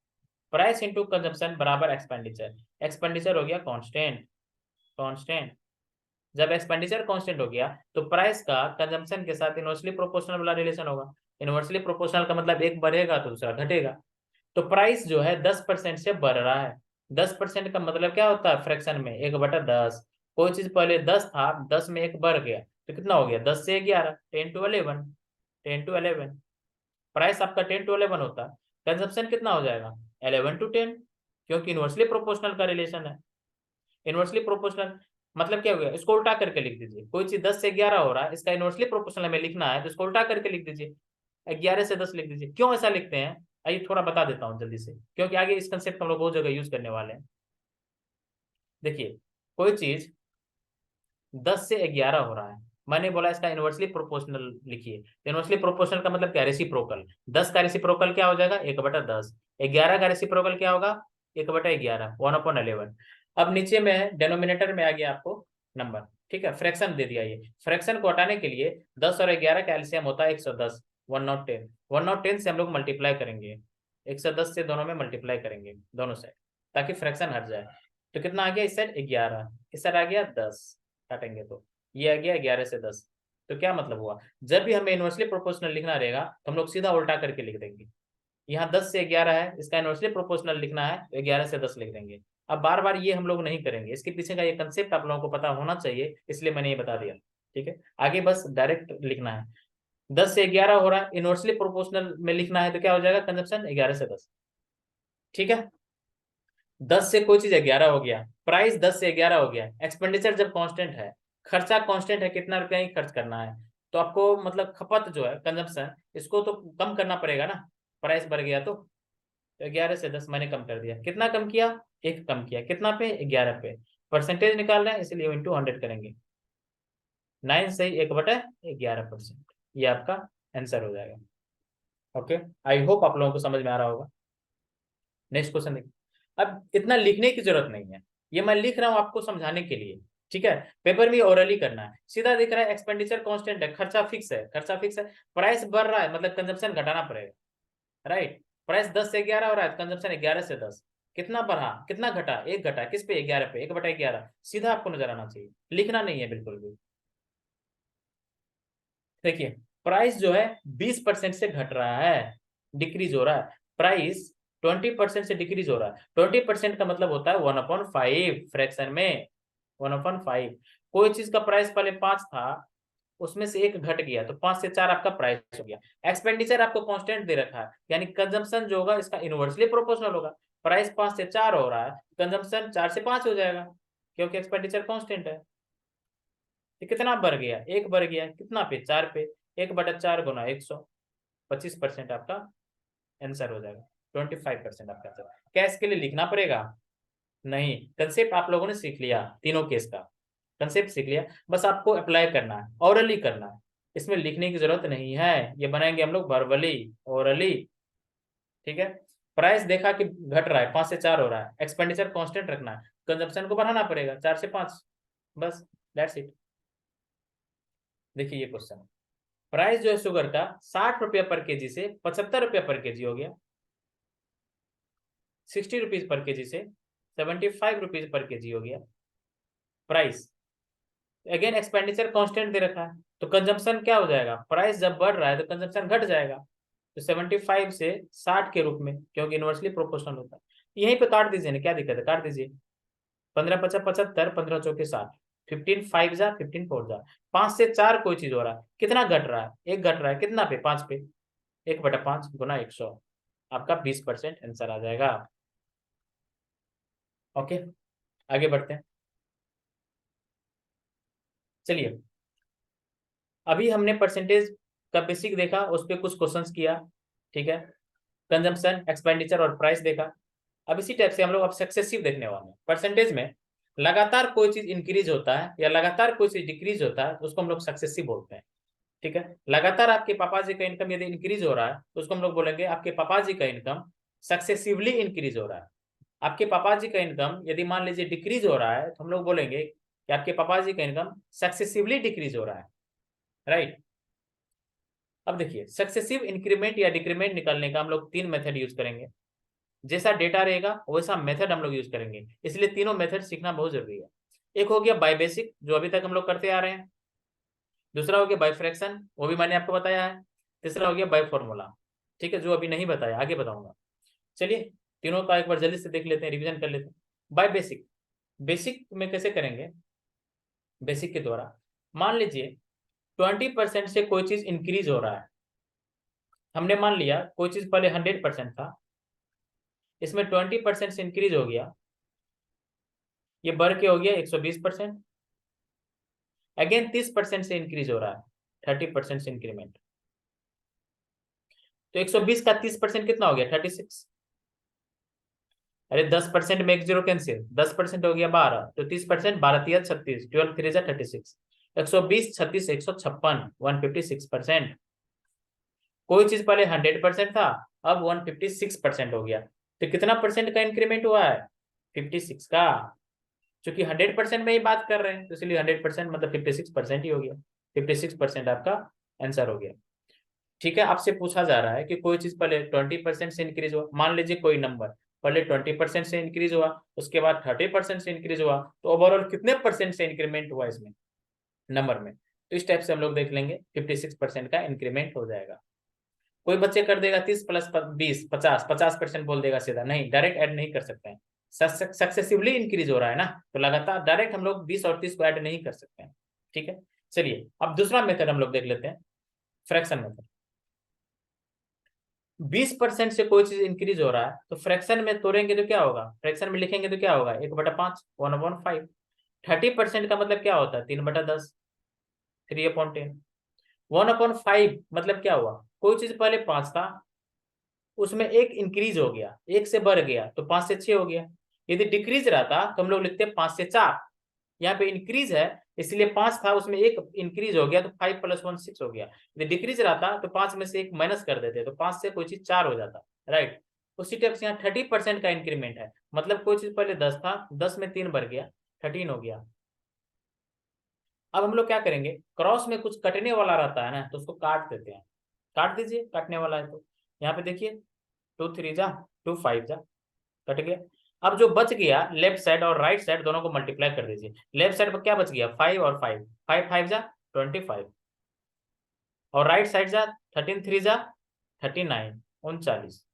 प्राइस इंटू कंजम्पशन बराबर एक्सपेंडिचर, एक्सपेंडिचर हो गया कांस्टेंट, कांस्टेंट। जब एक्सपेंडिचर कांस्टेंट हो गया तो प्राइस का कंजम्पशन के साथ इनवर्सली प्रोपोर्शनल वाला रिलेशन होगा। इनवर्सली प्रोपोर्शनल का मतलब एक बढ़ेगा तो दूसरा घटेगा। तो प्राइस जो है 10% से बढ़ रहा है। 10% का मतलब क्या होता है, फ्रैक्शन में 1/10। कोई चीज पहले 10 था, 10 में एक बढ़ गया तो कितना हो गया, 10 से 11, 10 to 11, 10 to 11। प्राइस आपका 10 to 11 होता है, कंजप्शन कितना हो जाएगा, 11 to 10, क्योंकि इनवर्सली प्रोपोर्शनल का रिलेशन है। इनवर्सली प्रोपोर्शनल मतलब क्या हो गया, इसको उल्टा करके लिख दीजिए। कोई चीज 10 से 11 हो रहा है, इसका इनवर्सली प्रोपोर्शनल हमें लिखना है तो इसको उल्टा करके लिख दीजिए, 11 से 10 लिख दीजिए। क्यों ऐसा लिखते हैं, आइए थोड़ा बता देता हूँ जल्दी से, क्योंकि आगे इस कंसेप्ट हम लोग बहुत जगह यूज करने वाले हैं। देखिए, कोई चीज 10 से 11 हो रहा है, मैंने बोला इसका इनवर्सली प्रोपोर्शनल लिखिए। इनवर्सली प्रोपोर्शनल का मतलब क्या, रेसिप्रोकल। 10 का रेसिप्रोकल क्या हो जाएगा, 1/10। 11 का रेसिप्रोकल क्या होगा, 1/11, 1/11। अब नीचे में डेनोमिनेटर में आ गया आपको नंबर। ठीक है, फ्रैक्शन दे दिया। ये फ्रैक्शन को हटाने के लिए 10 और 11 का एलसीएम होता है 110, 110, 110 से हम लोग मल्टीप्लाई करेंगे, 110 से दोनों में मल्टीप्लाई करेंगे दोनों साइड, ताकि फ्रैक्शन हट जाए। तो कितना आ गया, इस साइड 11, इस साइड आ गया 10, काटेंगे तो ये आ गया 11 से 10। तो क्या मतलब हुआ, जब भी हमें इनवर्सली प्रोपोर्शनल लिखना रहेगा तो हम लोग सीधा उल्टा करके लिख देंगे। यहाँ 10 से 11 है, इसका इनवर्सली प्रोपोर्शनल लिखना है तो 11 से 10 लिख देंगे। अब बार बार ये हम लोग नहीं करेंगे, इसके पीछे का ये कंसेप्ट आप लोगों को पता होना चाहिए, इसलिए मैंने ये बता दिया। ठीक है, आगे बस डायरेक्ट लिखना है। 10 से 11 हो रहा है, इनवर्सली प्रोपोर्शनल में लिखना है तो क्या हो जाएगा, कंजप्शन 11 से 10। ठीक है, 10 से कोई चीज 11 हो गया, प्राइस 10 से 11 हो गया। एक्सपेंडिचर जब कांस्टेंट है, खर्चा कांस्टेंट है, कितना रुपया ही खर्च करना है, तो आपको मतलब खपत जो है कंजप्शन, इसको तो कम करना पड़ेगा ना, प्राइस बढ़ गया तो 11 से 10 मैंने कम कर दिया। कितना कम किया, एक कम किया, कितना पे, 11 पे। परसेंटेज निकाल रहे हैं इसलिए इंटू 100 करेंगे, 9 से 1/11%, ये आपका आंसर हो जाएगा। ओके, आई होप आप लोगों को समझ में आ रहा होगा। नेक्स्ट क्वेश्चन देखिए। अब इतना लिखने की जरूरत नहीं है, ये मैं लिख रहा हूं आपको समझाने के लिए। ठीक है, पेपर में ओरली करना है। सीधा दिख रहा है एक्सपेंडिचर कांस्टेंट है, खर्चा फिक्स है, खर्चा फिक्स है, प्राइस बढ़ रहा है मतलब कंजप्शन घटाना पड़ेगा। राइट, प्राइस 10 से 11 हो रहा है, कंजप्शन 11 से 10। कितना बढ़ा, कितना घटा, एक घटा, किस पे, 11 पे, 1/11। सीधा आपको नजर आना चाहिए, लिखना नहीं है बिल्कुल भी। देखिए, प्राइस जो है 20% से घट रहा है, डिक्रीज हो रहा है। प्राइस 20% से डिक्रीज हो रहा है। 20% का मतलब होता है 1/5 फ्रैक्शन में, 1/5। कोई चीज का प्राइस पहले 5 था, उसमें से एक घट गया तो 5 से 4 आपका प्राइस हो गया। एक्सपेंडिचर आपको कांस्टेंट दे रखा है, यानी कंजम्पशन जो होगा इसका इनवर्सली प्रोपोर्शनल होगा। प्राइस 5 से 4 हो रहा है, कंजम्पशन 4 से 5 हो जाएगा, क्योंकि एक्सपेंडिचर कांस्टेंट है। ये कितना बढ़ गया, एक बढ़ गया, कितना पे, 4 पे। 1/4 गुना 100, 25% आपका आंसर हो जाएगा। 25% आपका आंसर। क्या इसके लिए लिखना पड़ेगा, नहीं, कंसेप्ट आप लोगों ने सीख लिया, तीनों केस का कंसेप्ट सीख लिया, बस आपको अप्लाई करना है, ओरली करना है। इसमें लिखने की जरूरत नहीं है, ये बनाएंगे हम लोग वर्बली, ओरली। ठीक है, प्राइस देखा कि घट रहा है, 5 से 4 हो रहा है, एक्सपेंडिचर कांस्टेंट रखना है, कंजप्शन को बढ़ाना पड़ेगा 4 से 5, बस दैट्स इट। देखिए ये क्वेश्चन, प्राइस जो है शुगर का 60 रुपया पर केजी से 75 रुपया पर केजी हो गया, 60 रुपीज पर केजी से 75 रुपीज पर केजी हो गया प्राइस। अगेन एक्सपेंडिचर कांस्टेंट दे रखा है, तो कंजम्पशन क्या हो जाएगा, प्राइस जब बढ़ रहा है तो कंजम्पशन घट जाएगा, तो 75 से 60 के रूप में, क्योंकि इनवर्सली प्रोपोर्शनल होता है। यहीं पे काट दीजिए ना, क्या दिक्कत है, काट दीजिए। 15×5 = 75, 15×4 = 60, 15×5 = 15×4 = 5 से 4 कोई चीज हो रहा है, कितना घट रहा है, एक घट रहा है, कितना पे, 5 पे, 1/5 गुना 100, आपका 20% आंसर आ जाएगा। ओके, आगे बढ़ते हैं। चलिए, अभी हमने परसेंटेज का बेसिक देखा, उस पर कुछ क्वेश्चंस किया। ठीक है, कंजम्पशन, एक्सपेंडिचर और प्राइस देखा। अब इसी टाइप से हम लोग अब सक्सेसिव देखने वाले हैं। परसेंटेज में लगातार कोई चीज इंक्रीज होता है या लगातार कोई चीज डिक्रीज होता है, उसको हम लोग सक्सेसिव बोलते हैं। ठीक है, लगातार आपके पापा जी का इनकम यदि इंक्रीज हो रहा है तो उसको हम लोग बोलेंगे आपके पापा जी का इनकम सक्सेसिवली इंक्रीज हो रहा है। आपके पापा जी का इनकम यदि मान लीजिए डिक्रीज हो रहा है तो हम लोग बोलेंगे कि आपके पापा जी का इनकम सक्सेसिवली डिक्रीज हो रहा है। राइट, अब देखिए, सक्सेसिव इंक्रीमेंट या डिक्रीमेंट निकालने का हम लोग 3 मेथड यूज करेंगे। जैसा डेटा रहेगा वैसा मेथड हम लोग यूज करेंगे, इसलिए तीनों मेथड सीखना बहुत जरूरी है। एक हो गया बाय बेसिक, जो अभी तक हम लोग करते आ रहे हैं। दूसरा हो गया बाय फ्रैक्शन, वो भी मैंने आपको बताया है। तीसरा हो गया बाय फॉर्मूला, ठीक है, जो अभी नहीं बताया, आगे बताऊंगा। चलिए, तीनों का एक बार जल्दी से देख लेते हैं, रिविजन कर लेते हैं। बाय बेसिक, बेसिक में कैसे करेंगे, बेसिक के द्वारा मान लीजिए 20% से कोई चीज इंक्रीज हो रहा है। हमने मान लिया कोई चीज पहले 100% था, इसमें 20% से इंक्रीज हो गया, ये बढ़ के हो गया 120%। अगेन 30% से इंक्रीज हो रहा है, 30% से इंक्रीमेंट, तो 120 का 30% कितना हो गया, 36। अरे 10% में एक जीरो कैंसिल, 10% हो गया 12, तो 30%, 12×3 = 36, 12×3 = 36, 120, 36, 156, 156%। कोई चीज पहले 100% था, अब 156% हो गया, तो कितना परसेंट का इंक्रीमेंट हुआ है, 56 का। क्योंकि 100% में ही बात कर रहे हैं, तो इसलिए 100% मतलब 56% ही हो गया। 56% आपका आंसर हो गया। ठीक है, आपसे पूछा जा रहा है कि कोई चीज पहले 20% से इंक्रीज हुआ, मान लीजिए कोई नंबर पहले 20% से इंक्रीज हुआ, उसके बाद 30% से इंक्रीज हुआ, तो ओवरऑल कितने परसेंट से इंक्रीमेंट हुआ इसमें नंबर में। तो इस टाइप से हम लोग देख लेंगे 56% का इंक्रीमेंट हो जाएगा। कोई बच्चे कर देगा 30 प्लस 20 50, 50% बोल देगा सीधा, नहीं डायरेक्ट ऐड नहीं कर सकते हैं, सक्सेसिवली इंक्रीज हो रहा है ना, तो लगातार डायरेक्ट हम लोग 20 और 30 को ऐड नहीं कर सकते हैं। ठीक है, चलिए अब दूसरा मेथड हम लोग देख लेते हैं, फ्रैक्शन मेथड। 20% से कोई चीज इंक्रीज हो रहा है तो फ्रैक्शन में तोड़ेंगे तो क्या होगा, फ्रैक्शन में लिखेंगे तो क्या होगा, 1/5, 1/5। 30% का मतलब क्या होता है, 3/10, 3/10। 1/5 मतलब क्या हुआ, कोई चीज पहले 5 था, उसमें एक इंक्रीज हो गया, एक से बढ़ गया तो 5 से 6 हो गया। यदि डिक्रीज रहता तो हम लोग लिखते 5 से 4। यहाँ पे इंक्रीज है इसलिए 5 था, उसमें एक इंक्रीज हो गया तो 5 + 1 6 हो गया। यदि डिक्रीज रहता तो 5 में से एक माइनस कर देते तो 5 से कोई चीज 4 हो जाता, राइट। उसी टाइप से यहाँ 30% का इंक्रीमेंट है, मतलब कोई चीज पहले 10 था, 10 में 3 बढ़ गया, 13 हो गया। अब हम लोग क्या करेंगे, क्रॉस में कुछ कटने वाला रहता है ना, तो उसको काट देते हैं। काट दीजिए, काटने वाला है तो यहाँ पे देखिए 2 3 जा 2 5 जा, कट गया। अब जो बच गया लेफ्ट साइड और राइट साइड दोनों को मल्टीप्लाई कर दीजिए। लेफ्ट साइड पर क्या बच गया, 5 और 5, 5 5 जा 25, और राइट साइड जा 13 3 जा 39, 39।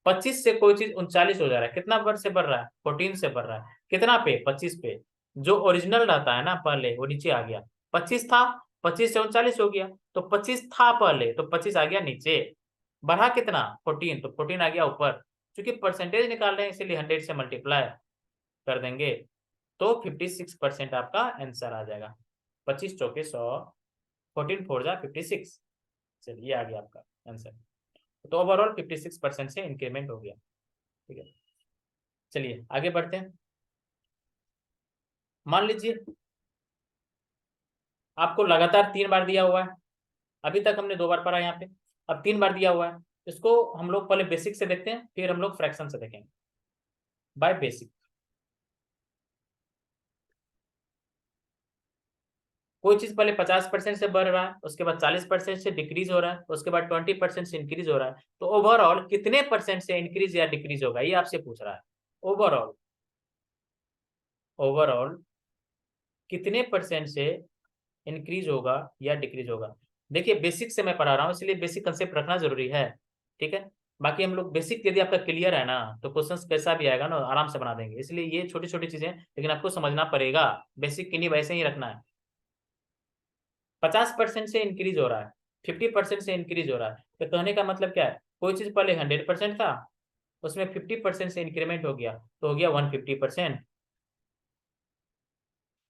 25 से कोई चीज 39 हो जा रहा है, कितना बढ़ से बढ़ रहा है, 14 से बढ़ रहा है, कितना पे, 25 पे। जो ओरिजिनल रहता है ना पहले वो नीचे आ गया, 25 था, 25 से 39 हो गया, तो 25 था पहले तो 25 आ गया नीचे, बढ़ा कितना 14, तो 14 आ गया ऊपर। क्योंकि परसेंटेज निकाल रहे हैं इसीलिए 100 से मल्टीप्लाई कर देंगे, तो 56% आपका आंसर आ जाएगा। 25 चौके 100, 14 4 जा 56। चलिए आ गया आपका आंसर। तो ओवरऑल 56% से इंक्रीमेंट हो गया। ठीक है, चलिए आगे बढ़ते हैं। मान लीजिए आपको लगातार 3 बार दिया हुआ है, अभी तक हमने 2 बार पढ़ा यहाँ पे, अब 3 बार दिया हुआ है। इसको हम लोग पहले बेसिक से देखते हैं, फिर हम लोग फ्रैक्शन से देखेंगे। बाय बेसिक, कोई चीज पहले 50% से बढ़ रहा है, उसके बाद 40% से डिक्रीज हो रहा है, उसके बाद 20% से इंक्रीज हो रहा है, तो ओवरऑल कितने परसेंट से इंक्रीज या डिक्रीज होगा, ये आपसे पूछ रहा है। ओवरऑल, ओवरऑल कितने परसेंट से इंक्रीज होगा या डिक्रीज होगा। देखिए बेसिक से मैं पढ़ा रहा हूँ इसलिए बेसिक कंसेप्ट रखना जरूरी है। ठीक है, बाकी हम लोग बेसिक यदि आपका क्लियर है ना तो क्वेश्चंस कैसा भी आएगा ना आराम से बना देंगे, इसलिए ये छोटी छोटी चीजें लेकिन आपको समझना पड़ेगा, बेसिक के लिए वैसे ही रखना है। 50% से इंक्रीज हो रहा है, 50% से इंक्रीज हो रहा है, तो कहने का मतलब क्या है, कोई चीज पहले 100% था, उसमें 50% से इंक्रीमेंट हो गया तो हो गया 150%।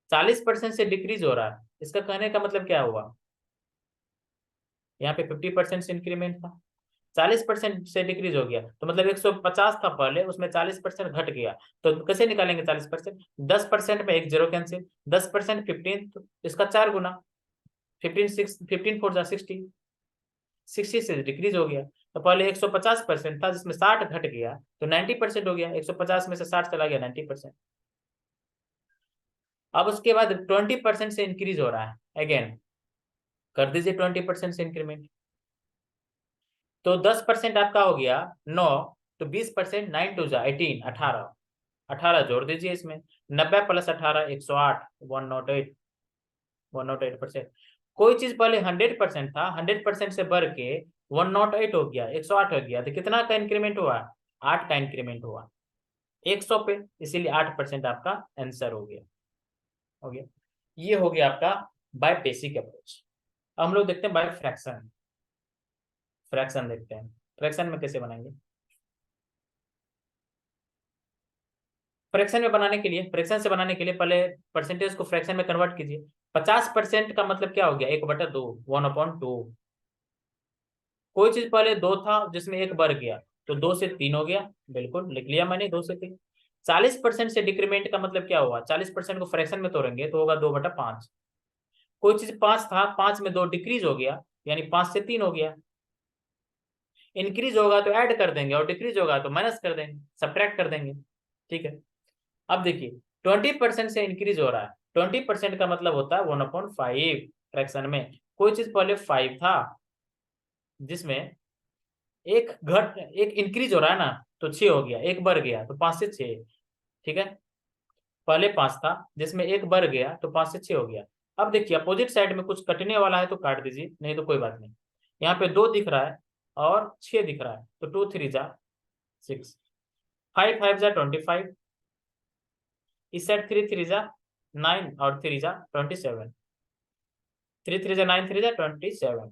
40% से डिक्रीज हो रहा है, इसका कहने का मतलब क्या हुआ, यहाँ पे 50% से इंक्रीमेंट था, 40% से डिक्रीज हो गया तो मतलब 150 था पहले, उसमें 40% घट गया। तो कैसे निकालेंगे 40%, 10% में एक जीरो कैंसिल, 10% 15, तो इसका 4 गुना, 15 4 जा 60, 60 से डिक्रीज हो गया। तो पहले 150% था जिसमें 60 घट गया तो 90% हो गया, 150 में से 60 चला गया 90%। अब उसके बाद 20% से इंक्रीज हो रहा है, अगेन कर दीजिए 20% से इंक्रीमेंट, तो 10% आपका हो गया 9, तो 20%, 9 2 जा 18, 18, 18 जोड़ दीजिए इसमें, 90 + 18 108, 108, 108%। कोई चीज पहले 100% था, 100% से बढ़ के 108 हो गया, 108 हो गया, तो कितना का इंक्रीमेंट हुआ, 8 का इंक्रीमेंट हुआ 100 पे, इसीलिए 8% आपका आंसर हो गया। हो गया, ये हो गया आपका बाय बेसिक अप्रोच। अब हम लोग देखते हैं बाय फ्रैक्शन। फ्रैक्शन देखते हैं, फ्रैक्शन में कैसे बनाएंगे। फ्रैक्शन में बनाने के लिए, फ्रैक्शन से बनाने के लिए पहले परसेंटेज को फ्रैक्शन में कन्वर्ट कीजिए। 50% का मतलब क्या हो गया, 1/2, 1/2। कोई चीज पहले 2 था जिसमें एक बढ़ गया तो 2 से 3 हो गया, बिल्कुल लिख लिया मैंने 2 से 3। 40% से डिक्रीमेंट का मतलब क्या हुआ, 40% को फ्रैक्शन में तोड़ेंगे तो होगा 2/5। कोई चीज 5 था, 5 में 2 डिक्रीज हो गया यानी 5 से 3 हो गया। इंक्रीज होगा तो ऐड कर देंगे और डिक्रीज होगा तो माइनस कर देंगे, सब्ट्रैक्ट कर देंगे। ठीक है, अब देखिए 20% से इंक्रीज हो रहा है, 20% का मतलब होता है 1/5 फ्रैक्शन में। कोई चीज पहले 5 था, जिसमें एक इंक्रीज हो रहा है ना, तो 6 हो गया, एक बढ़ गया तो 5 से 6। ठीक है, पहले 5 था जिसमें एक बढ़ गया तो 5 से 6 हो गया। अब देखिए अपोजिट साइड में कुछ कटने वाला है तो काट दीजिए, नहीं तो कोई बात नहीं। यहाँ पे 2 दिख रहा है और 6 दिख रहा है, तो 2 3 जा 6, 5 5 जा 25, इस साइड 3 3 जा 9 और 3 जा 27, 3 3 जा 9 3 जा 27।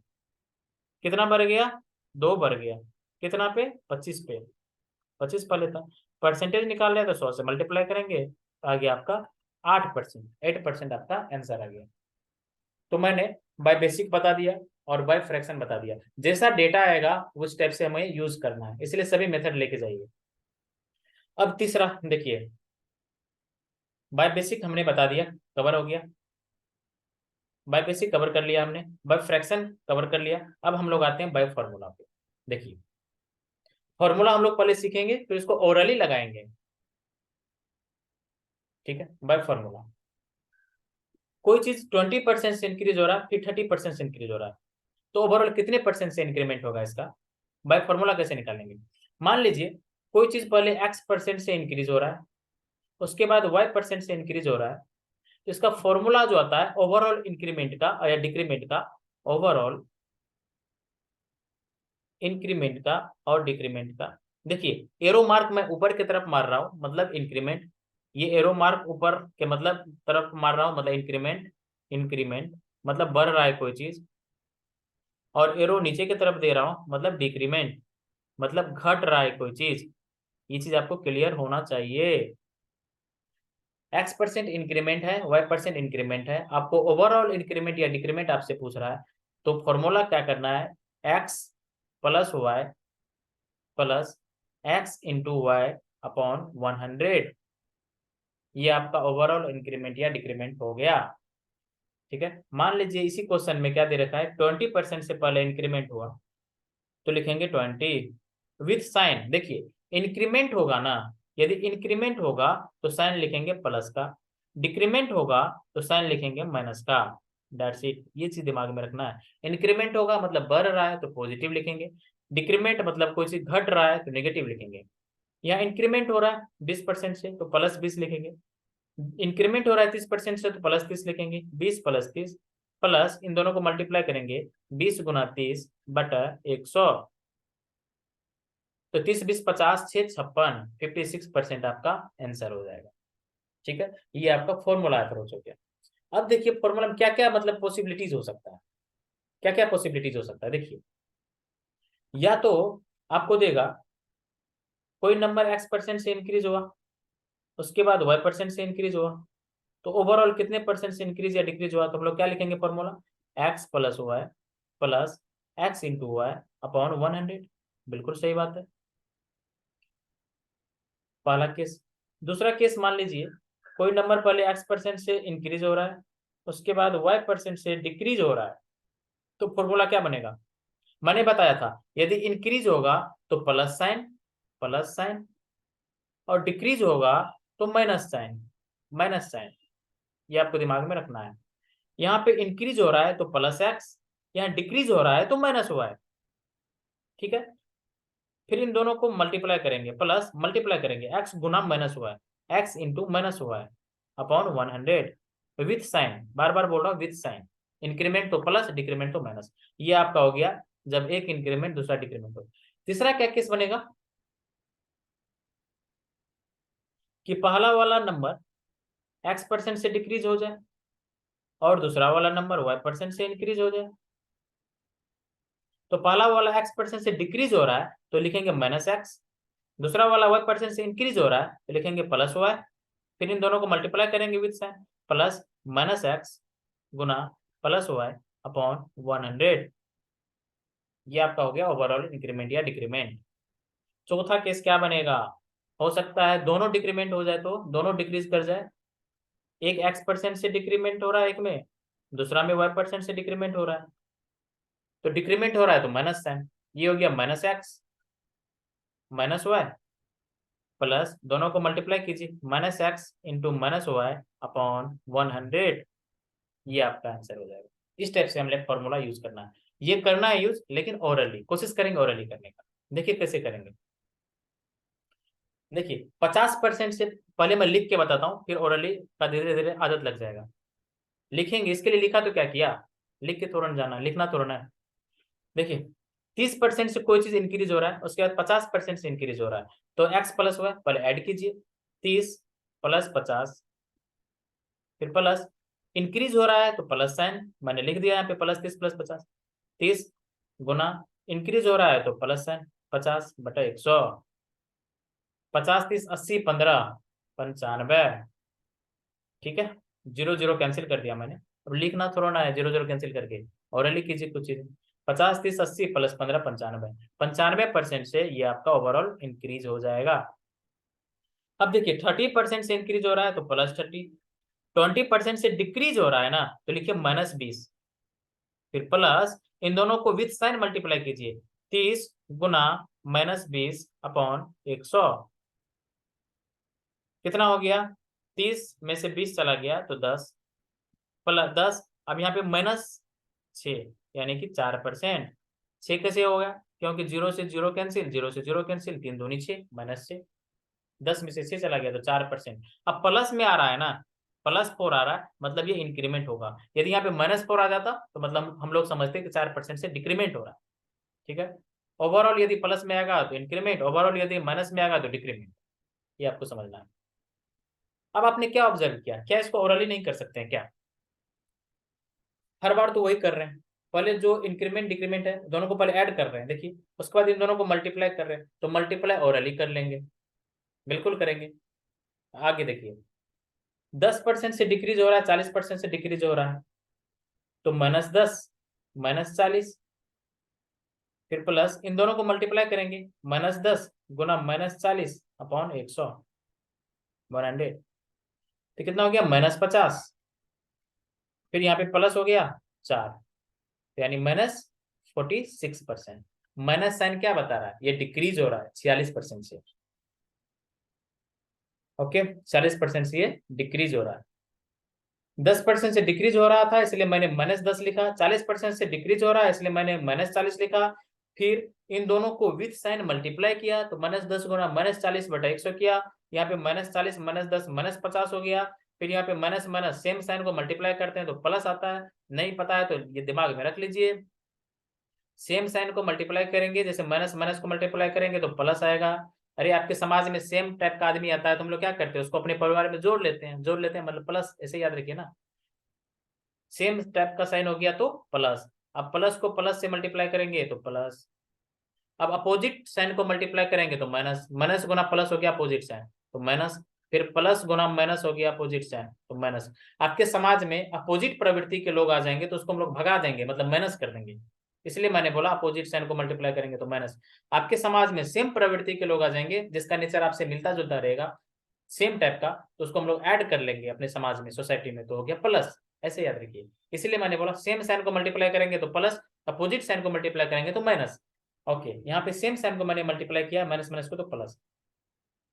कितना बढ़ गया? 2 बढ़ गया। कितना पे? 25 पे। 25 पहले था। परसेंटेज निकाल रहे हैं तो 100 से मल्टीप्लाई करेंगे, आ गया आपका 8%, 8% आपका आंसर आ गया। तो मैंने बाय बेसिक बता दिया और बाय फ्रैक्शन बता दिया, जैसा डेटा आएगा उस टाइप से हमें यूज करना है, इसलिए सभी मेथड लेके जाइए। अब तीसरा देखिए, बाय बेसिक हमने बता दिया, कवर हो गया। बाय बेसिक कवर कर लिया हमने, बाय फ्रैक्शन कवर कर लिया। अब हम लोग आते हैं बाय फॉर्मूला पे। देखिए फॉर्मूला हम लोग पहले सीखेंगे, फिर इसको ओरली लगाएंगे। ठीक है, बाय फॉर्मूला कोई चीज 20% से इंक्रीज हो रहा है, फिर 30% से इंक्रीज हो रहा है, तो ओवरऑल कितने परसेंट से इंक्रीमेंट होगा इसका? बाय फॉर्मूला कैसे निकालेंगे? मान लीजिए कोई चीज पहले x% से इंक्रीज हो रहा है, उसके बाद y% से इंक्रीज हो रहा है, तो इसका फॉर्मूला जो आता है ओवरऑल इंक्रीमेंट का या डिक्रीमेंट का, ओवरऑल इंक्रीमेंट का और डिक्रीमेंट का। देखिए एरो मार्क मैं ऊपर की तरफ मार रहा हूं मतलब इंक्रीमेंट, ये एरो मार्क ऊपर के मतलब तरफ मार रहा हूं मतलब इंक्रीमेंट, इंक्रीमेंट मतलब बढ़ रहा है कोई चीज, और एरो नीचे की तरफ दे रहा हूं मतलब डिक्रीमेंट, मतलब घट रहा है कोई चीज। ये चीज आपको क्लियर होना चाहिए। x% इंक्रीमेंट है, y% इंक्रीमेंट है, आपको ओवरऑल इंक्रीमेंट या डिक्रीमेंट आपसे पूछ रहा है, तो फॉर्मूला क्या करना है? x plus y plus x into y upon 100, ये आपका ओवरऑल इंक्रीमेंट या डिक्रीमेंट हो गया। ठीक है, मान लीजिए इसी क्वेश्चन में क्या दे रखा है, 20% से पहले इंक्रीमेंट हुआ तो लिखेंगे 20 विथ साइन। देखिए इंक्रीमेंट होगा ना, यदि इंक्रीमेंट होगा तो साइन लिखेंगे प्लस का, डिक्रीमेंट होगा तो साइन लिखेंगे माइनस का। दैट्स इट, ये चीज दिमाग में रखना है। इंक्रीमेंट होगा मतलब बढ़ रहा है तो पॉजिटिव लिखेंगे, डिक्रीमेंट मतलब कोई चीज घट रहा है तो नेगेटिव लिखेंगे। यहाँ इंक्रीमेंट हो रहा है 20% से तो प्लस 20 लिखेंगे, इंक्रीमेंट हो रहा है 30% से तो प्लस 30 लिखेंगे, 20 प्लस 30, प्लस इन दोनों को मल्टीप्लाई करेंगे, 20 गुना 30 बटा 100, तो 30 20 50 6 56, 56% आपका आंसर हो जाएगा। ठीक है, ये आपका फॉर्मूला अप्रोच हो गया। अब देखिए फॉर्मूला में क्या क्या मतलब पॉसिबिलिटीज हो सकता है, क्या क्या पॉसिबिलिटीज हो सकता है। देखिए या तो आपको देगा कोई नंबर x% से इंक्रीज हुआ, उसके बाद y% से इंक्रीज हुआ, तो ओवरऑल कितने परसेंट से इंक्रीज या डिक्रीज हुआ, तो हम लोग क्या लिखेंगे formula? x plus y plus x into y upon 100। बिल्कुल सही बात है, पहला केस। दूसरा केस मान लीजिए कोई नंबर पहले x% से इंक्रीज हो रहा है, उसके बाद y% से डिक्रीज हो रहा है, तो फॉर्मूला क्या बनेगा? मैंने बताया था यदि इंक्रीज होगा तो प्लस साइन, प्लस साइन, और डिक्रीज होगा तो माइनस साइन, माइनस साइन। ये आपको दिमाग में रखना है। यहाँ पे इंक्रीज हो रहा है तो प्लस एक्स, यहाँ डिक्रीज हो रहा है तो माइनस वाई। ठीक है, फिर इन दोनों को मल्टीप्लाई करेंगे, प्लस मल्टीप्लाई करेंगे एक्स गुना minus Y, X into minus Y upon 100 with sign, बार बार बोल रहा हूँ विथ साइन, इंक्रीमेंट तो प्लस डिक्रीमेंट तो माइनस। ये आपका हो गया जब एक इंक्रीमेंट दूसरा डिक्रीमेंट हो। तीसरा क्या केस बनेगा कि पहला वाला नंबर x% से डिक्रीज हो जाए और दूसरा वाला नंबर y% से इंक्रीज हो जाए। तो पहला वाला x% से डिक्रीज हो रहा है तो लिखेंगे माइनस एक्स, दूसरा वाला y% से इंक्रीज हो रहा है तो लिखेंगे प्लस वाई, फिर इन दोनों को मल्टीप्लाई करेंगे with sign, plus minus x गुना प्लस वाई अपॉन 100। ये आपका हो गया ओवरऑल इंक्रीमेंट या डिक्रीमेंट। चौथा केस क्या बनेगा? हो सकता है दोनों डिक्रीमेंट हो जाए तो दोनों डिक्रीज कर जाए, एक x% से डिक्रीमेंट हो रहा है एक में, दूसरा में y% से डिक्रीमेंट हो रहा है, तो डिक्रीमेंट हो रहा है तो माइनस साइन, ये हो गया minus x minus y plus दोनों को मल्टीप्लाई कीजिए, minus x into minus Y upon 100, ये आपका आंसर हो जाएगा। इस टाइप से हमने फॉर्मूला यूज करना है, ये करना है यूज, लेकिन ओरली कोशिश करेंगे ओरली करने का। देखिए कैसे करेंगे। देखिए 50% से पहले मैं लिख के बताता हूँ, फिर ओरली का धीरे धीरे आदत लग जाएगा। लिखेंगे, इसके लिए लिखा तो क्या किया, लिख के थोड़ा जाना, लिखना थोड़ा है। देखिए 30% से कोई चीज इंक्रीज हो रहा है, उसके बाद 50% से इंक्रीज हो रहा है, तो एक्स प्लस हुआ है, पहले ऐड कीजिए 30 प्लस 50, फिर प्लस इंक्रीज हो रहा है तो प्लस साइन मैंने लिख दिया यहाँ पे, प्लस 30 प्लस 50, 30 गुना इंक्रीज हो रहा है तो प्लस साइन 50/100, 50 30 80 15 95, ठीक है। जीरो जीरो कैंसिल कर दिया मैंने, अब लिखना थोड़ा ना है जीरो जीरो कैंसिल करके, और लिख कीजिए कुछ चीज। 50 30 80 प्लस 15 95, 95% से ये आपका ओवरऑल इंक्रीज हो जाएगा। अब देखिए 30% से इंक्रीज हो रहा है तो +30, 20% से डिक्रीज हो रहा है ना तो लिखिए -20, फिर प्लस इन दोनों को विथ साइन मल्टीप्लाई कीजिए, 30 गुना -20 अपॉन 100, कितना हो गया, 30 में से 20 चला गया तो 10 प्लस 10, अब यहाँ पे -6 यानी कि 4%। 6 कैसे हो गया, क्योंकि 0 से 0 कैंसिल, 0 से 0 कैंसिल, 3 दूनी 6, -6, 10 में से 6 चला गया तो 4%। अब प्लस में आ रहा है ना, +4 आ रहा है, मतलब ये इंक्रीमेंट होगा। यदि यहाँ पे -4 आ जाता तो मतलब हम लोग समझते कि 4% से डिक्रीमेंट हो रहा है, ठीक है। ओवरऑल यदि प्लस में आएगा तो इंक्रीमेंट, ओवरऑल यदि माइनस में आएगा तो डिक्रीमेंट, ये आपको समझना है। अब आपने क्या ऑब्जर्व किया, क्या इसको ओरली नहीं कर सकते हैं क्या, हर बार तो वही कर रहे हैं। पहले जो इंक्रीमेंट डिक्रीमेंट है दोनों को पहले ऐड कर रहे हैं, देखिए उसके बाद इन दोनों को मल्टीप्लाई कर रहे हैं, तो मल्टीप्लाई ओरली कर लेंगे, बिल्कुल करेंगे। आगे देखिए 10% से डिक्रीज हो रहा है, 40% से डिक्रीज हो रहा है, तो -10 -40, फिर प्लस इन दोनों को मल्टीप्लाई करेंगे, -10 गुना -40 अपॉन 100, 100, तो कितना हो गया -50, फिर यहाँ पे प्लस हो गया 4, तो यानी -46%। माइनस साइन क्या बता रहा है, ये डिक्रीज हो रहा है 46% से, ओके 40% से ये डिक्रीज हो रहा है। 10% से डिक्रीज हो रहा था इसलिए मैंने -10 लिखा, 40% से डिक्रीज हो रहा है इसलिए मैंने -40 लिखा, फिर इन दोनों को विथ साइन मल्टीप्लाई किया तो -10 गुना -40/100 किया, यहाँ पे -40 -10 -50 हो गया, फिर यहाँ पे माइनस माइनस सेम साइन को मल्टीप्लाई करते हैं तो प्लस आता है, नहीं पता है तो ये दिमाग में रख लीजिए, सेम साइन को मल्टीप्लाई करेंगे, जैसे माइनस माइनस को मल्टीप्लाई करेंगे तो प्लस आएगा। अरे आपके समाज में सेम टाइप का आदमी आता है तो हम लोग क्या करते हैं, उसको अपने परिवार में जोड़ लेते हैं, जोड़ लेते हैं मतलब प्लस, ऐसे याद रखिए ना, सेम टाइप का साइन हो गया तो प्लस। अब प्लस को प्लस से मल्टीप्लाई करेंगे तो प्लस, अब अपोजिट साइन को मल्टीप्लाई करेंगे तो माइनस, माइनस गुना प्लस हो गया अपोजिट साइन तो माइनस, फिर प्लस गुना माइनस हो गया अपोजिट साइन तो माइनस। आपके समाज में अपोजिट प्रवृत्ति के लोग आ जाएंगे तो उसको हम लोग भगा देंगे, मतलब माइनस कर देंगे, इसलिए मैंने बोला अपोजिट साइन को मल्टीप्लाई करेंगे तो माइनस। आपके समाज में सेम प्रवृत्ति के लोग आ जाएंगे जिसका नेचर आपसे मिलता जुलता रहेगा, सेम टाइप का, तो उसको हम लोग ऐड कर लेंगे अपने समाज में, सोसाइटी में, तो हो गया प्लस, ऐसे याद रखिए। इसलिए मैंने बोला सेम साइन को मल्टीप्लाई करेंगे तो प्लस, अपोजिट साइन को मल्टीप्लाई करेंगे तो माइनस। ओके यहाँ पे सेम साइन को मैंने मल्टीप्लाई किया, माइनस माइनस को तो प्लस।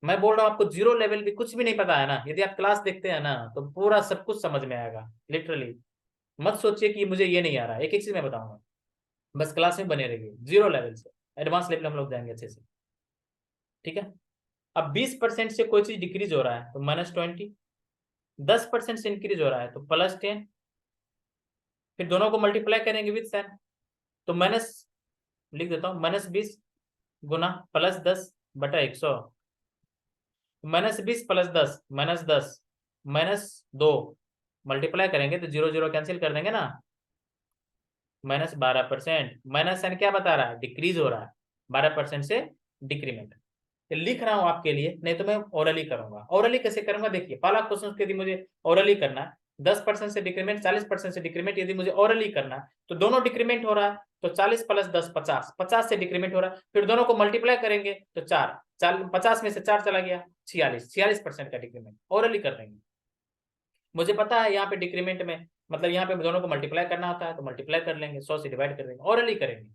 मैं बोल रहा हूँ आपको जीरो लेवल भी कुछ भी नहीं पता है ना, यदि आप क्लास देखते हैं ना तो पूरा सब कुछ समझ में आएगा लिटरली। मत सोचिए कि मुझे ये नहीं आ रहा है, एक एक चीज मैं बताऊंगा, बस क्लास में बने रहिए, जीरो लेवल से एडवांस लेवल हम लोग जाएंगे अच्छे से, ठीक है। अब 20% से कोई चीज डिक्रीज हो रहा है तो -20, 10% से इंक्रीज हो रहा है तो +10, फिर दोनों को मल्टीप्लाई करेंगे विथ साइन तो माइनस, लिख देता हूँ -20 गुना +10/100, -20 + 10 -10 -2 मल्टीप्लाई करेंगे तो जीरो जीरो कैंसिल कर देंगे ना, -12%। माइनस साइन क्या बता रहा है, डिक्रीज हो रहा है, 12% से डिक्रीमेंट। तो लिख रहा हूं आपके लिए, नहीं तो मैं ओरली करूंगा। ओरली कैसे करूंगा, देखिए पहला क्वेश्चन यदि मुझे ओरली करना है, 10% से डिक्रीमेंट 40% से डिक्रीमेंट यदि मुझे ओरली करना है तो दोनों डिक्रीमेंट हो रहा है तो 40 + 10 50, 50 से डिक्रीमेंट हो रहा है, फिर दोनों को मल्टीप्लाई करेंगे तो 4, 50 में से 4 चला गया 46, 46% का डिक्रीमेंट, ओरली कर देंगे। मुझे पता है यहाँ पे डिक्रीमेंट में मतलब यहाँ पे दोनों को मल्टीप्लाई करना होता है तो मल्टीप्लाई कर लेंगे, 100 से डिवाइड कर देंगे, ओरली करेंगे।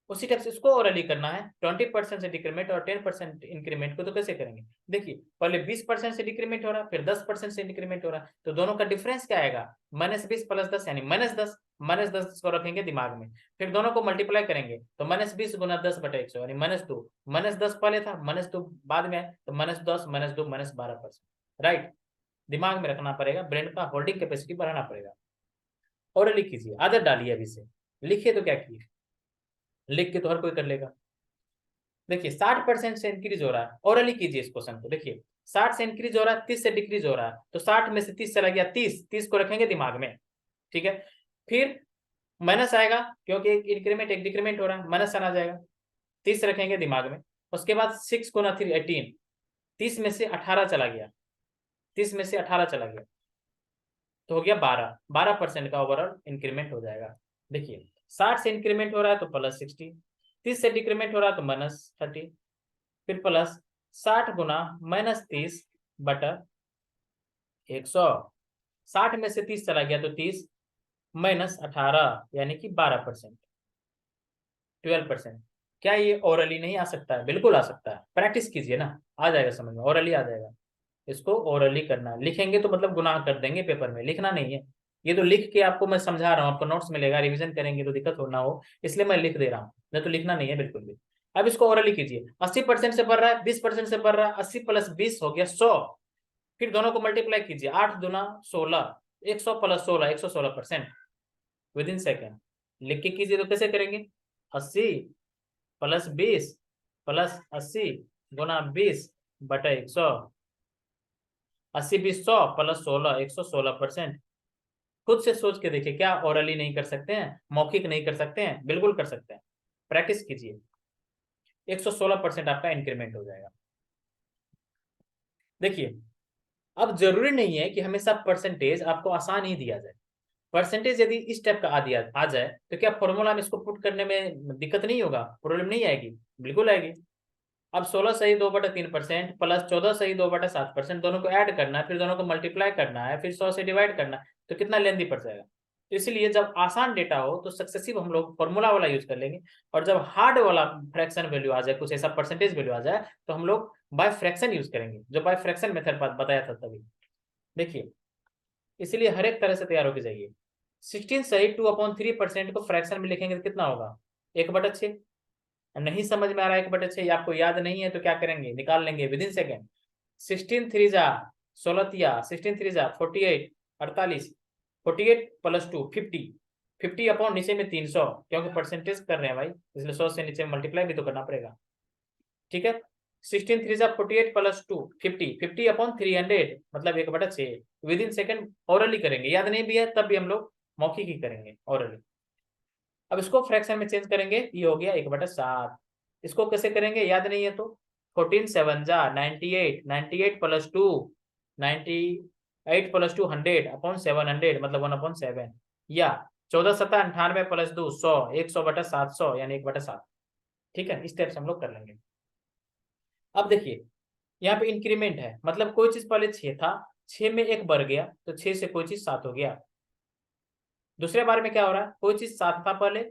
उसी टाइप से इसको ओरली करना है। 20% से डिक्रीमेंट और 10% इंक्रीमेंट को तो कैसे करेंगे, देखिए पहले 20% से डिक्रीमेंट हो रहा है, फिर 10% से इंक्रीमेंट हो रहा है, तो दोनों का डिफरेंस क्या आएगा, -20 + 10 यानी -10। -10 को रखेंगे दिमाग में, फिर दोनों को मल्टीप्लाई करेंगे तो -20 × 10/100 यानी -2। -10 पहले था, -2 बाद में है, तो -10 -2 -12%। राइट, दिमाग में रखना पड़ेगा, ब्रेन का होल्डिंग कैपेसिटी बढ़ाना पड़ेगा। और लिख कीजिए, आदत डालिए अभी से, लिखिए तो क्या किए, लिख के तो हर कोई कर लेगा। देखिए 60% से इंक्रीज हो रहा है, ओरली कीजिए इस क्वेश्चन को। देखिए 60 से इंक्रीज हो रहा है, 30 से डिक्रीज हो रहा है, तो 60 में से 30 चला गया, 30 को रखेंगे दिमाग में। ठीक है, फिर माइनस आएगा क्योंकि एक इंक्रीमेंट एक डिक्रीमेंट हो रहा है, माइनस आ जाएगा, 30 रखेंगे दिमाग में। उसके बाद 6 × 3 18, 30 में से 18 चला गया, 30 में से 18 चला गया, तो हो गया 12% का ओवरऑल इंक्रीमेंट हो जाएगा। देखिए 60 से इंक्रीमेंट हो रहा है तो +60, 30 से डिक्रीमेंट हो रहा है तो -30, फिर प्लस 60 × -30/100। 60 में से 30 चला गया तो 30 -18 यानी कि 12%, 12%। क्या ये ओरली नहीं आ सकता है, बिल्कुल आ सकता है, प्रैक्टिस कीजिए ना, आ जाएगा समझ में, ओरली आ जाएगा। इसको ओरली करना है, लिखेंगे तो मतलब गुनाह कर देंगे, पेपर में लिखना नहीं है। ये तो लिख के आपको मैं समझा रहा हूँ, आपको नोट्स मिलेगा, रिवीजन करेंगे तो दिक्कत हो ना हो, इसलिए मैं लिख दे रहा हूँ, नहीं तो लिखना नहीं है बिल्कुल भी। अब इसको ओरली कीजिए, 80% से बढ़ रहा है, 20% से बढ़ रहा है, 80 + 20 हो गया 100। फिर दोनों को मल्टीप्लाई कीजिए, 8 दूना 16, 100 + 16 116% विद इन सेकेंड। लिख के कीजिए तो कैसे करेंगे, 80 + 20 + 80 × 20/100, 80 20 100 + 16 116%। खुद से सोच के देखिए, क्या ओरली नहीं कर सकते हैं, मौखिक नहीं कर सकते हैं, बिल्कुल कर सकते हैं, प्रैक्टिस कीजिए। 116% आपका इंक्रीमेंट हो जाएगा। देखिए अब जरूरी नहीं है कि हमेशा परसेंटेज आपको आसान ही दिया जाए। परसेंटेज यदि इस टाइप का आ जाए तो क्या फॉर्मूला में इसको पुट करने में दिक्कत नहीं होगा, प्रॉब्लम नहीं आएगी, बिल्कुल आएगी। अब 16 सही 2/3% प्लस 14 सही 2/7%, दोनों को ऐड करना है, फिर दोनों को मल्टीप्लाई करना है, फिर 100 से डिवाइड करना है, तो कितना लेंदी पड़ जाएगा। तो इसलिए जब आसान डेटा हो तो सक्सेसिव हम लोग फॉर्मूला वाला यूज कर लेंगे, और जब हार्ड वाला फ्रैक्शन वैल्यू आ जाए, कुछ ऐसा परसेंटेज वैल्यू आ जाए, तो हम लोग बाय फ्रैक्शन यूज करेंगे, जो बाय फ्रैक्शन मेथड बताया था तभी। देखिए इसलिए हर एक तरह से तैयार होकर जाइए। 16 सही 2/3% को फ्रैक्शन में लिखेंगे तो कितना होगा, 1/6। नहीं समझ में आ रहा है 1/6, या आपको याद नहीं है तो क्या करेंगे, निकाल लेंगे विद इन सेकेंड। 16 3 16, 16 3 48, 48, 48 + 2 50, 50 अपॉन नीचे में 300, क्योंकि परसेंटेज कर रहे हैं भाई, इसलिए 100 से नीचे मल्टीप्लाई भी तो करना पड़ेगा। ठीक है, 16 3 48 + 2 50, 50 अपॉन 300 मतलब 1/6 विद इन सेकेंड। ओरली करेंगे, याद नहीं भी है तब भी हम लोग मौखिक ही करेंगे ओरली। अब इसको फ्रैक्शन में चेंज करेंगे, ये हो गया 1/7। इसको कैसे करेंगे, याद नहीं है तो 14 7 98, 98 + 2 98 + 2 100 अपॉन 700 मतलब 1/7, या 14 7 98 + 2 100 100/700 यानी 1/7। ठीक है, इस टाइप से हम लोग कर लेंगे। अब देखिए यहाँ पे इंक्रीमेंट है, मतलब कोई चीज पहले 6 था, 6 में 1 बढ़ गया तो 6 से कोई चीज 7 हो गया। दूसरे बार में क्या हो रहा है, कोई चीज 7 था पहले,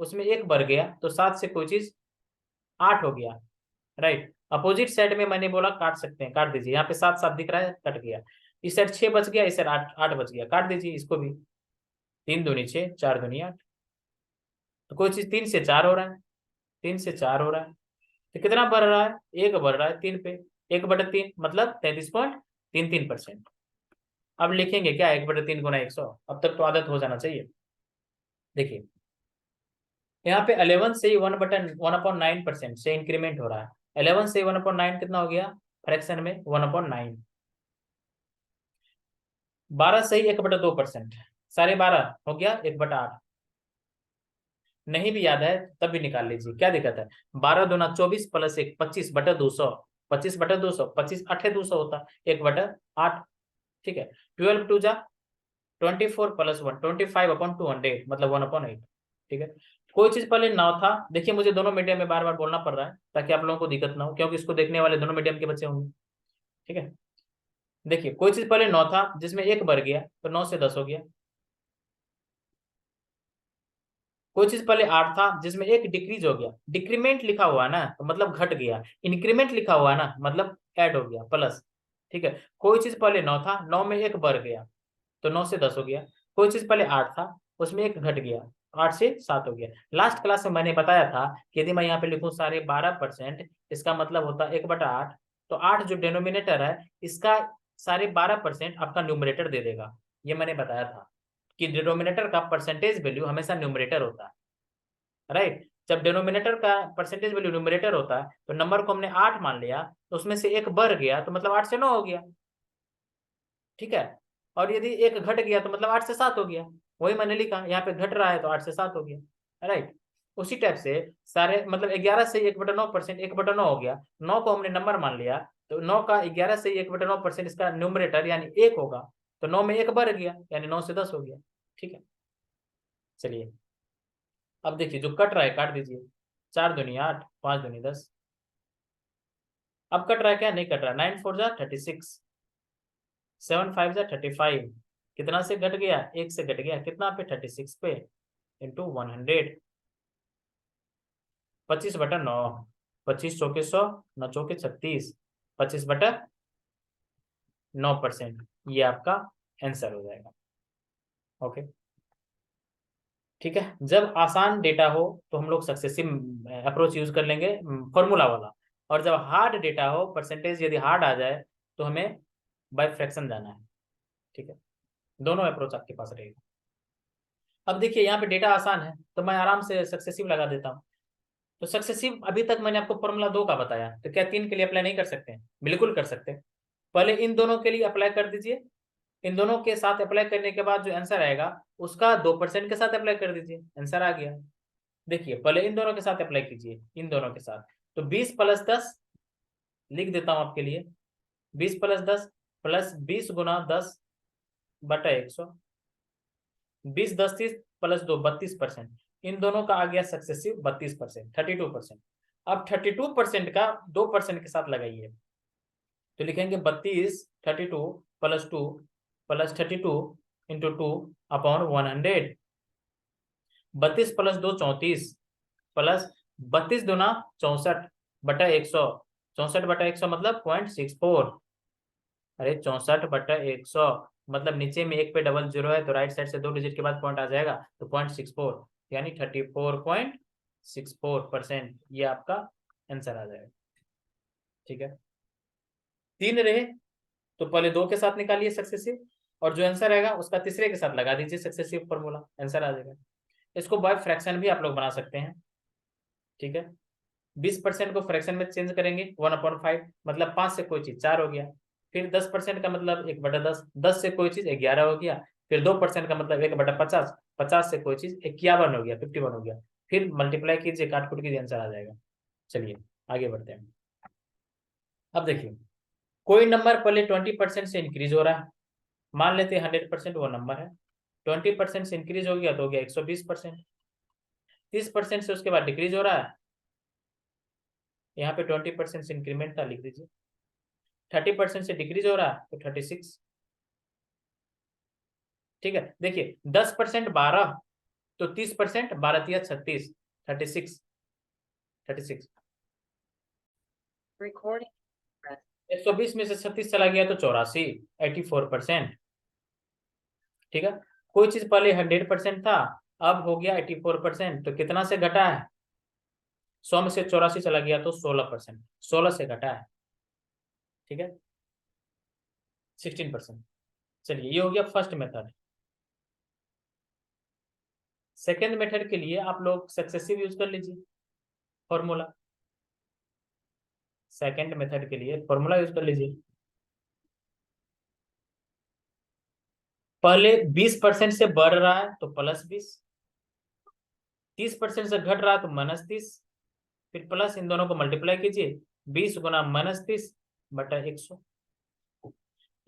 उसमें 1 बढ़ गया तो 7 से कोई चीज 8 हो गया। राइट, अपोजिट साइड में मैंने बोला काट सकते हैं, काट दीजिए, यहाँ पे 7 7 दिख रहा है, कट गया। इस साइड 6 बच गया, इस साइड 8 8 बच गया, काट दीजिए इसको भी। 3 दूनी 6 4 दूनी 8, तो कोई चीज 3 से 4 हो रहा है, 3 से 4 हो रहा है, तो कितना बढ़ रहा है, 1 बढ़ रहा है 3 पे, 1/3 मतलब 33.33%। अब लिखेंगे क्या, 1/3 × 100, अब तक तो आदत हो जाना चाहिए। देखिए यहाँ पे 11 से ही 1/9% से इंक्रीमेंट हो रहा है, 11 से 1/9 कितना हो गया, फ्रैक्शन में 1/9। 12 सही 1/2%, 12.5 हो गया 1/8। नहीं भी याद है तब भी निकाल लीजिए, क्या दिक्कत है। 12 दूना 24 + 1 25/200, 25/200, 25 8 200 होता, 1/8। ठीक है, 12 2 जा 24 + 1 25/200 मतलब 1/8। ठीक है, कोई चीज पहले 9 था, देखिए मुझे दोनों मीडियम में बार बार बोलना पड़ रहा है ताकि आप लोगों को दिक्कत ना हो, क्योंकि इसको देखने वाले दोनों मीडियम के बच्चे होंगे। ठीक है, देखिए कोई चीज पहले 9 था जिसमें 1 बढ़ गया तो 9 से 10 हो गया। कोई चीज पहले 8 था जिसमें एक डिक्रीज हो गया, डिक्रीमेंट लिखा हुआ है ना तो मतलब घट गया, इंक्रीमेंट लिखा हुआ है ना मतलब ऐड हो गया प्लस। ठीक है, कोई चीज पहले 9 था, 9 में एक बढ़ गया तो 9 से 10 हो गया। कोई चीज पहले 8 था उसमें एक घट गया, 8 से 7 हो गया। लास्ट क्लास में मैंने बताया था कि यदि मैं यहाँ पे लिखूं सारे 12%, इसका मतलब होता है 1/8। तो 8 जो डिनोमिनेटर है इसका सारे 12% आपका न्यूमरेटर दे देगा। ये मैंने बताया था कि डिनोमिनेटर का परसेंटेज वैल्यू हमेशा न्यूमरेटर होता है, राइट। जब डिनोमिनेटर का परसेंटेज वैल्यू न्यूमरेटर होता है तो नंबर को हमने 8 मान लिया, तो उसमें से एक बढ़ गया तो मतलब 8 से 9 हो गया। ठीक है, और यदि एक घट गया तो मतलब 8 से 7 हो गया। वही मैंने लिखा, यहाँ पे घट रहा है तो 8 से 7 हो गया, राइट। उसी टाइप से सारे मतलब 11 से 1/9%, 1/9 हो गया, 9 को हमने नंबर मान लिया तो 9 का 11 से 1/9% इसका न्यूमरेटर यानी 1 होगा, तो 9 में एक बढ़ गया यानी 9 से 10 हो गया। ठीक है, चलिए अब देखिए जो कट रहा है काट दीजिए। 4 दूनी 8, 5 दूनी 10। अब कट रहा है क्या, नहीं कट रहा। 9 4 जा 36, 7 5 जा 35। कितना से घट गया, एक से घट गया, कितना पे 36 पे, इंटू 100। 25/9, 25 चौके 100, 9 चौके 36, 25/9%। ये आपका आंसर हो जाएगा। ओके, ठीक है। जब आसान डेटा हो तो हम लोग सक्सेसिव अप्रोच यूज कर लेंगे, फॉर्मूला वाला। और जब हार्ड डेटा हो, परसेंटेज यदि हार्ड आ जाए तो हमें बाय फ्रैक्शन जाना है। ठीक है, दोनों अप्रोच आपके पास रहेगा। अब देखिए यहाँ पे डेटा आसान है तो मैं आराम से सक्सेसिव लगा देता हूँ। तो सक्सेसिव अभी तक मैंने आपको फॉर्मूला 2 का बताया, तो क्या 3 के लिए अप्लाई नहीं कर सकते हैं? बिल्कुल कर सकते हैं। पहले इन दोनों के लिए अप्लाई कर दीजिए, इन दोनों के साथ अप्लाई करने के बाद जो आंसर आएगा उसका 2% के साथ अप्लाई कर दीजिए, आंसर आ गया। देखिए पहले इन दोनों के साथ अप्लाई कीजिए, इन दोनों के साथ। तो 20 + 10 लिख देता हूं आपके लिए। 20 + 10 प्लस 20 गुना 10/100। 20 10 30 प्लस 2 32%। इन दोनों का आ गया सक्सेसिव 32%, 32%। अब 32% का 2% के साथ लगाइए, तो लिखेंगे 32 32 + 2 + 32 × 2 अपॉन 100। 32 + 2 34 प्लस 32 दूना 64/100। 64/100 मतलब 0.64। अरे 64/100 मतलब नीचे में एक पे डबल जीरो है तो राइट साइड से 2 डिजिट के बाद पॉइंट आ जाएगा, तो 0.64 यानी 34.64%। ये आपका आंसर आ जाएगा। ठीक है, 3 रहे तो पहले 2 के साथ निकालिए सक्सेसिव, और जो आंसर आएगा उसका तीसरे के साथ लगा दीजिए सक्सेसिव फॉर्मूला, आंसर आ जाएगा। इसको बाय फ्रैक्शन भी आप लोग बना सकते हैं। ठीक है, 20% को फ्रैक्शन में चेंज करेंगे 1/5, मतलब 5 से कोई चीज 4 हो गया। फिर 10% का मतलब 1/10, 10 से कोई चीज 11 हो गया। फिर 2% का मतलब 1/50, 50 से कोई चीज 51 हो गया, 51 हो गया। फिर मल्टीप्लाई कीजिए, काट कुट कीजिए, आंसर आ जाएगा। चलिए आगे बढ़ते हैं। अब देखिए कोई नंबर पहले 20% से इंक्रीज हो रहा है, मान लेते हैं 100% वो नंबर है। 20% से इंक्रीज हो गया तो हो गया 120%। 30% से उसके बाद डिक्रीज हो रहा है, यहाँ पे 20% से इंक्रीमेंट था, लिख दीजिए। 30% से डिक्रीज हो रहा है तो 36। ठीक है, देखिए 10% 12, तो 30%, 12 तिया 36, 36, 36।
Recording.
120 में से 36 चला गया तो 84, 84%। ठीक है, कोई चीज पहले 100% था, अब हो गया 84%, तो कितना से घटा है? 100 में से 84 चला गया तो 16%, 16 से घटा है। ठीक है, 16%। चलिए ये हो गया फर्स्ट मेथड। सेकेंड मेथड के लिए आप लोग सक्सेसिव यूज कर लीजिए फॉर्मूला। सेकेंड मेथड के लिए फॉर्मूला यूज कर लीजिए। पहले 20% से बढ़ रहा है तो +20, 30% से घट रहा है तो -30, फिर प्लस इन दोनों को मल्टीप्लाई कीजिए, 20 गुना -30/100।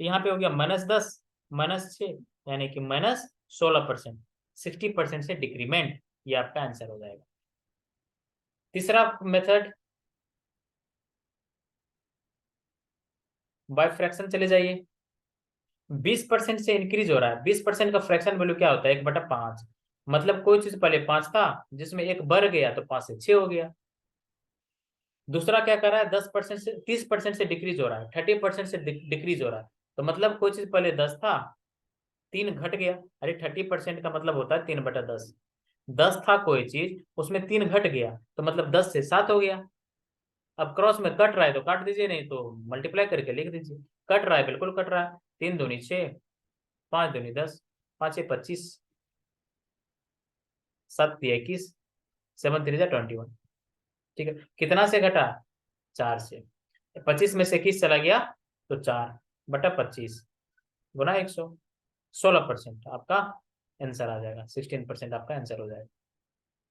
यहाँ पे हो गया -10 -6 यानी कि -16%, 60% से डिक्रीमेंट। ये आपका आंसर हो जाएगा। तीसरा मेथड बाय फ्रैक्शन चले जाइए। 20% से इंक्रीज हो रहा है, 20% का फ्रैक्शन वैल्यू क्या होता है? 1/5। मतलब कोई चीज पहले 5 था, जिसमें एक बढ़ गया तो 5 से 6 हो गया। दूसरा क्या कर रहा है, 10% से 30% से डिक्रीज हो रहा है, 30% से डिक्रीज हो रहा है। तो मतलब कोई चीज पहले 10 था, 3 घट गया। अरे 30% का मतलब होता है 3/10। 10 था कोई चीज, उसमें 3 घट गया, तो मतलब 10 से 7 हो गया। अब क्रॉस में कट रहा है तो काट दीजिए, नहीं तो मल्टीप्लाई करके लिख दीजिए। कट रहा है, बिल्कुल कट रहा है। 3 दूनी 6, 5 दूनी 10, 5 6 25, 7 3 21, 7 3 21। ठीक है, कितना से घटा, 4 से। 25 में से 21 चला गया, तो 4/25 गुना 100, 16% आपका आंसर आ जाएगा। 16% आपका आंसर हो जाएगा।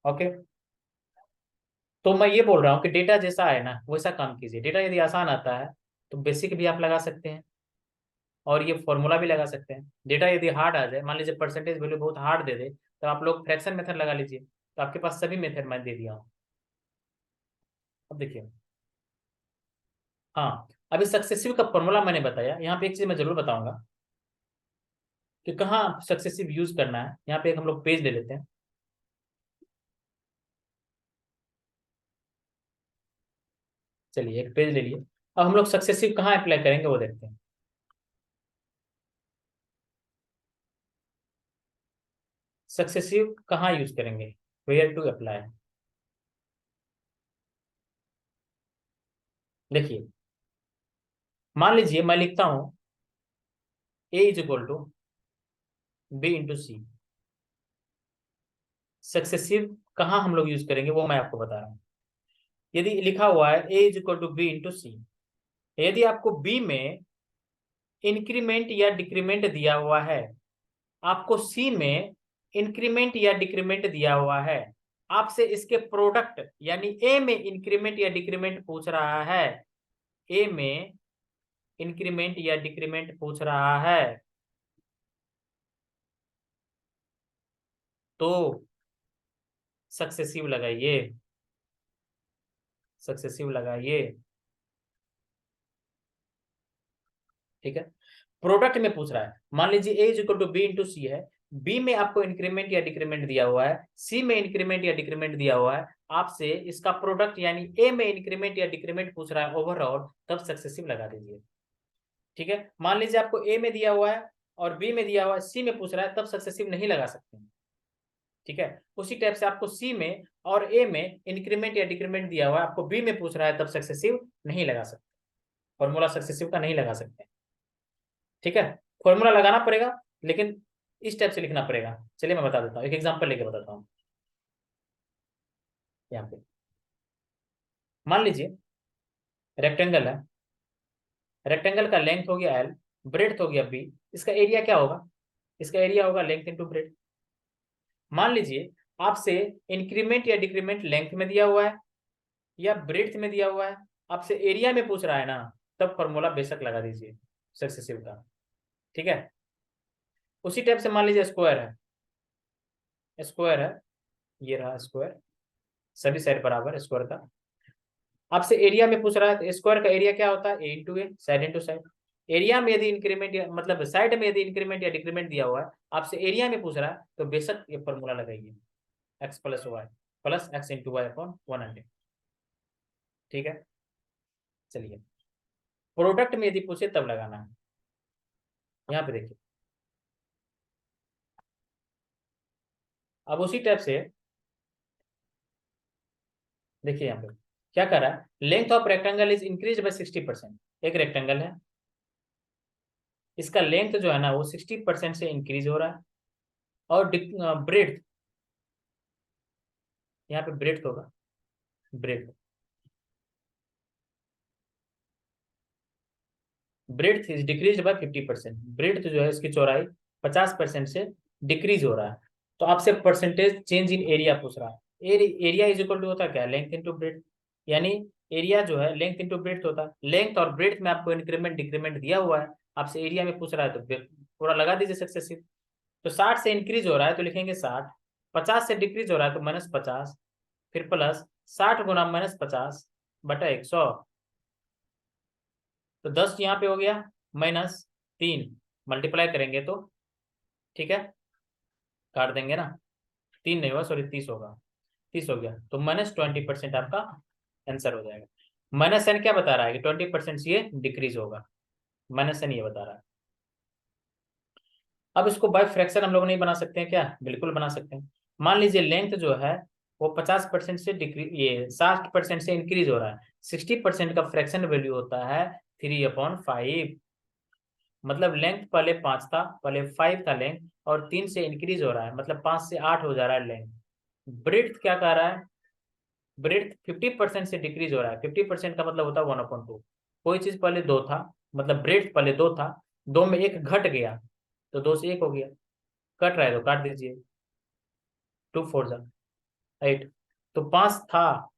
ओके, तो मैं ये बोल रहा हूँ कि डेटा जैसा है ना वैसा काम कीजिए। डेटा यदि आसान आता है तो बेसिक भी आप लगा सकते हैं, और ये फॉर्मूला भी लगा सकते हैं। डेटा यदि हार्ड आ जाए, मान लीजिए परसेंटेज वैल्यू बहुत हार्ड दे दे, तो आप लोग फ्रैक्शन मेथड लगा लीजिए। तो आपके पास सभी मेथड मैं दे दिया हूँ। अब देखिए, हाँ, अभी सक्सेसिव का फॉर्मूला मैंने बताया। यहाँ पे एक चीज मैं जरूर बताऊंगा कि कहाँ सक्सेसिव यूज करना है। यहाँ पे एक हम लोग पेज ले लेते हैं। चलिए एक पेज ले लिए। अब हम लोग सक्सेसिव कहाँ अप्लाई करेंगे वो देखते हैं। सक्सेसिव कहाँ यूज करेंगे, वेयर टू अप्लाई। देखिए, मान लीजिए मैं लिखता हूँ A is equal to B into C. Successive कहाँ हम लोग यूज करेंगे वो मैं आपको बता रहा हूँ। यदि लिखा हुआ है A is equal to B into C, यदि आपको बी में इंक्रीमेंट या डिक्रीमेंट दिया हुआ है, आपको सी में इंक्रीमेंट या डिक्रीमेंट दिया हुआ है, आपसे इसके प्रोडक्ट यानी ए में इंक्रीमेंट या डिक्रीमेंट पूछ रहा है, ए में इंक्रीमेंट या डिक्रीमेंट पूछ रहा है, तो सक्सेसिव लगाइए, सक्सेसिव लगाइए। ठीक है, प्रोडक्ट में पूछ रहा है। मान लीजिए A is equal to B into C है, बी में आपको इंक्रीमेंट या डिक्रीमेंट दिया हुआ है, सी में इंक्रीमेंट या डिक्रीमेंट दिया हुआ है, आपसे इसका प्रोडक्ट यानी ए में इंक्रीमेंट या डिक्रीमेंट पूछ रहा है ओवरऑल, तब सक्सेसिव लगा दीजिए। ठीक है, मान लीजिए आपको ए में दिया हुआ है और बी में दिया हुआ है, सी में पूछ रहा है, तब सक्सेसिव नहीं लगा सकते हैं। ठीक है, उसी टाइप से आपको सी में और ए में इंक्रीमेंट या डिक्रीमेंट दिया हुआ है, आपको बी में पूछ रहा है, तब सक्सेसिव नहीं लगा सकते, फॉर्मूला सक्सेसिव का नहीं लगा सकते। ठीक है, फॉर्मूला लगाना पड़ेगा, लेकिन इस टाइप से लिखना पड़ेगा। चलिए मैं बता देता हूँ, एक एग्जांपल लेके बताता हूँ। यहाँ पे मान लीजिए रेक्टेंगल है, रेक्टेंगल का लेंथ हो गया एल, ब्रेड्थ हो गया बी, इसका एरिया क्या होगा, इसका एरिया होगा लेंथ इंटू ब्रेड्थ। मान लीजिए आपसे इंक्रीमेंट या डिक्रीमेंट लेंथ में दिया हुआ है या ब्रेड्थ में दिया हुआ है, आपसे एरिया में पूछ रहा है ना, तब फॉर्मूला बेशक लगा दीजिए सक्सेसिव का। ठीक है, उसी टाइप से मान लीजिए स्क्वायर है, स्क्वायर है, ये रहा स्क्वायर, सभी साइड बराबर स्क्वायर का। आपसे एरिया में पूछ रहा है, तो स्क्वायर का एरिया क्या होता है, ए इंटू ए, साइड इंटू साइड। एरिया में यदि इंक्रीमेंट या मतलब साइड में यदि इंक्रीमेंट या डिक्रीमेंट दिया हुआ है, आपसे एरिया में पूछ रहा है, तो बेशक ये फॉर्मूला लगाइए, x plus y plus x into y upon 100। ठीक है, चलिए प्रोडक्ट में यदि पूछे तब लगाना है। यहाँ पे देखिए, अब उसी टाइप से देखिए यहाँ पे क्या कर रहा है, length of rectangle is increase by 60%। एक रेक्टेंगल है, इसका लेंथ जो है ना वो 60% से इंक्रीज हो रहा है, और ब्रेड्थ, यहाँ पे ब्रेड्थ होगा, breadth, breadth is decrease by 50%। Breadth जो है इसकी चौड़ाई 50% से डिक्रीज हो रहा है। तो आपसे परसेंटेज चेंज इन एरिया पूछ रहा है। एरिया इज इक्वल टू होता है क्या, लेंथ इंटू ब्रेड्थ, यानी एरिया जो है लेंथ इंटू ब्रेड्थ होता है। लेंथ और ब्रेड्थ में आपको इंक्रीमेंट डिक्रीमेंट दिया हुआ है, आपसे एरिया में पूछ रहा है, तो पूरा लगा दीजिए सक्सेसिव। तो 60 से इंक्रीज हो रहा है तो लिखेंगे 60, 50 से डिक्रीज हो रहा है तो -50, फिर प्लस 60 गुना -50/100, तो 10 यहाँ पे हो गया, -3, मल्टीप्लाई करेंगे तो ठीक है, काट देंगे ना, 3 नहीं होगा, सॉरी 30 होगा, 30 हो गया, तो -20% आपका आंसर हो जाएगा। माइनस साइन क्या बता रहा है कि 20% से ये डिक्रीज होगा, माइनस साइन ये बता रहा है। अब इसको बाय फ्रैक्शन हम लोग नहीं बना सकते हैं क्या? बिल्कुल बना सकते हैं। मान लीजिए लेंथ जो है वो 50% से डिक्रीज, ये 60% से इंक्रीज हो रहा है। 60% का फ्रैक्शन वैल्यू होता है 3/5। मतलब लेंथ पहले 5 था, पहले 5 था लेंथ, और 3 से इंक्रीज हो रहा है, मतलब 5 से 8 हो जा रहा है लेंथ। ब्रेड्थ क्या कह रहा है? ब्रेड्थ 50% से डिक्रीज हो रहा है। 50% का मतलब होता है 1/2। कोई चीज पहले 2 था, मतलब ब्रेड्थ पहले 2 था, 2 में एक घट गया, तो 2 से 1 हो गया। कट रहा है तो काट दीजिए, 2 4 8। तो 5 था,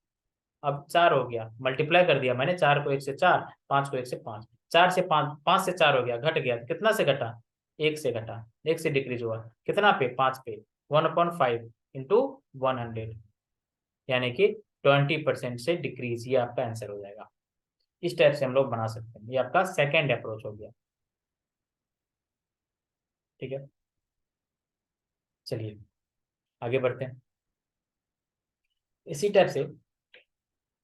अब 4 हो गया, मल्टीप्लाई कर दिया मैंने, 4 को 1 से 4, 5 को 1 से 5, 4 से 5, 5 से 4 हो गया, घट गया, कितना से घटा? 1 से घटा, 1 से डिक्रीज हुआ, कितना पे? 5 पे। 1/5 इंटू 100, यानी कि 20% से डिक्रीज, ये आपका आंसर हो जाएगा। इस टाइप से हम लोग बना सकते हैं, ये आपका सेकेंड अप्रोच हो गया। ठीक है, चलिए आगे बढ़ते हैं। इसी टाइप से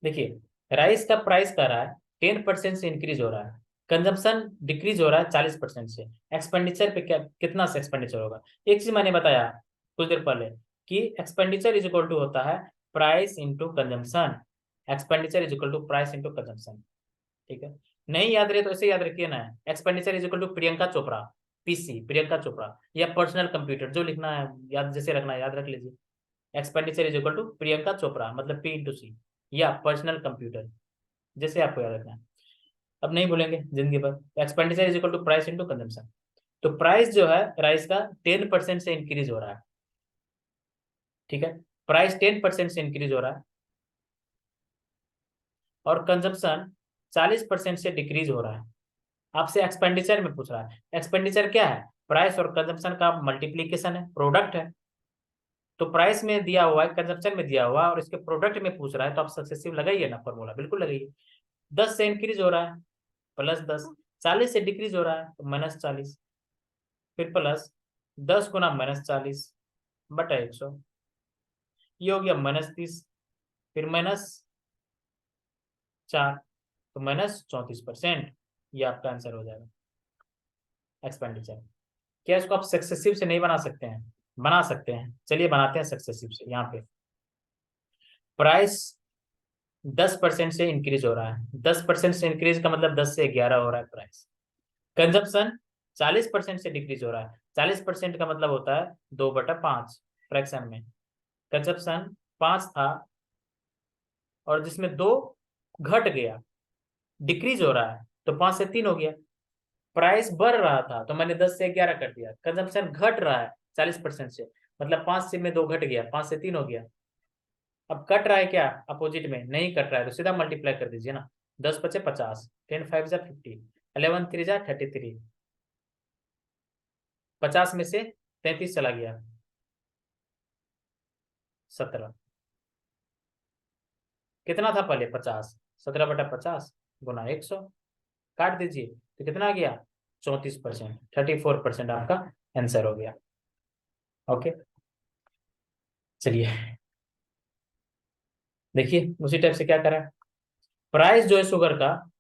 देखिए, राइस का प्राइस कर रहा है 10% से इंक्रीज हो रहा है, कंजम्पशन डिक्रीज हो रहा है 40% से, एक्सपेंडिचर पे क्या, कितना से एक्सपेंडिचर होगा? एक चीज मैंने बताया कुछ देर पहले कि एक्सपेंडिचर इज इक्वल टू होता है price into consumption. Expenditure is equal to price into consumption. ठीक है, नहीं याद रहे तो ऐसे याद रखिए ना, expenditure is equal to Priyanka Chopra, PC Priyanka Chopra, या पर्सनल कंप्यूटर, जो लिखना है याद, जैसे रखना है याद रख लीजिए। Expenditure is equal to Priyanka Chopra, मतलब पी इंटू सी, या पर्सनल कंप्यूटर, जैसे आपको याद रखना है। अब नहीं भूलेंगे जिंदगी भर। Expenditure is equal to price into consumption. तो प्राइस जो है राइस का 10% से इंक्रीज हो रहा है। ठीक है, प्राइस 10% से इंक्रीज हो रहा है, और कंजम्पशन 40% से डिक्रीज हो रहा है। आपसे एक्सपेंडिचर में पूछ रहा है। एक्सपेंडिचर क्या है? प्राइस और कंजम्पशन का मल्टीप्लीकेशन है, प्रोडक्ट है। तो प्राइस में दिया हुआ है, कंजम्पशन में दिया हुआ है, और इसके प्रोडक्ट में पूछ रहा है, तो आप सक्सेसिव लगाइए ना, फॉर्मूला बिल्कुल लगाइए। 10 से इंक्रीज हो रहा है, +10, 40 से डिक्रीज हो रहा है तो -40, फिर प्लस 10 × -40/100, ये हो गया -30, फिर -4, तो -34%, ये आपका आंसर हो जाएगा एक्सपेंडिचर। क्या इसको आप सक्सेसिव से नहीं बना सकते हैं? बना सकते हैं, चलिए बनाते हैं सक्सेसिव से। यहाँ पे प्राइस 10% से इंक्रीज हो रहा है, 10% से इंक्रीज का मतलब 10 से 11 हो रहा है प्राइस। कंजप्शन 40% से डिक्रीज हो रहा है, 40% का मतलब होता है 2/5 फ्रैक्शन में। कंजप्शन 5 था, और जिसमें 2 घट गया, डिक्रीज हो रहा है, तो 5 से 3 हो गया। प्राइस बढ़ रहा था तो मैंने 10 से 11 कर दिया। कंजप्शन घट रहा है 40% से, मतलब 5 से में 2 घट गया, 5 से 3 हो गया। अब कट रहा है क्या? अपोजिट में नहीं कट रहा है, तो सीधा मल्टीप्लाई कर दीजिए ना। 10×5 = 50, 10×5 = 50, 11×3 = 33, 50 में से 33 चला गया, 17। कितना था पहले? 50, 17/50 गुना 100, काट दीजिए, तो कितना आ गया? 34%, 34% आपका आंसर हो गया। ओके, चलिए देखिए उसी टाइप से क्या करा है। प्राइस जो है शुगर का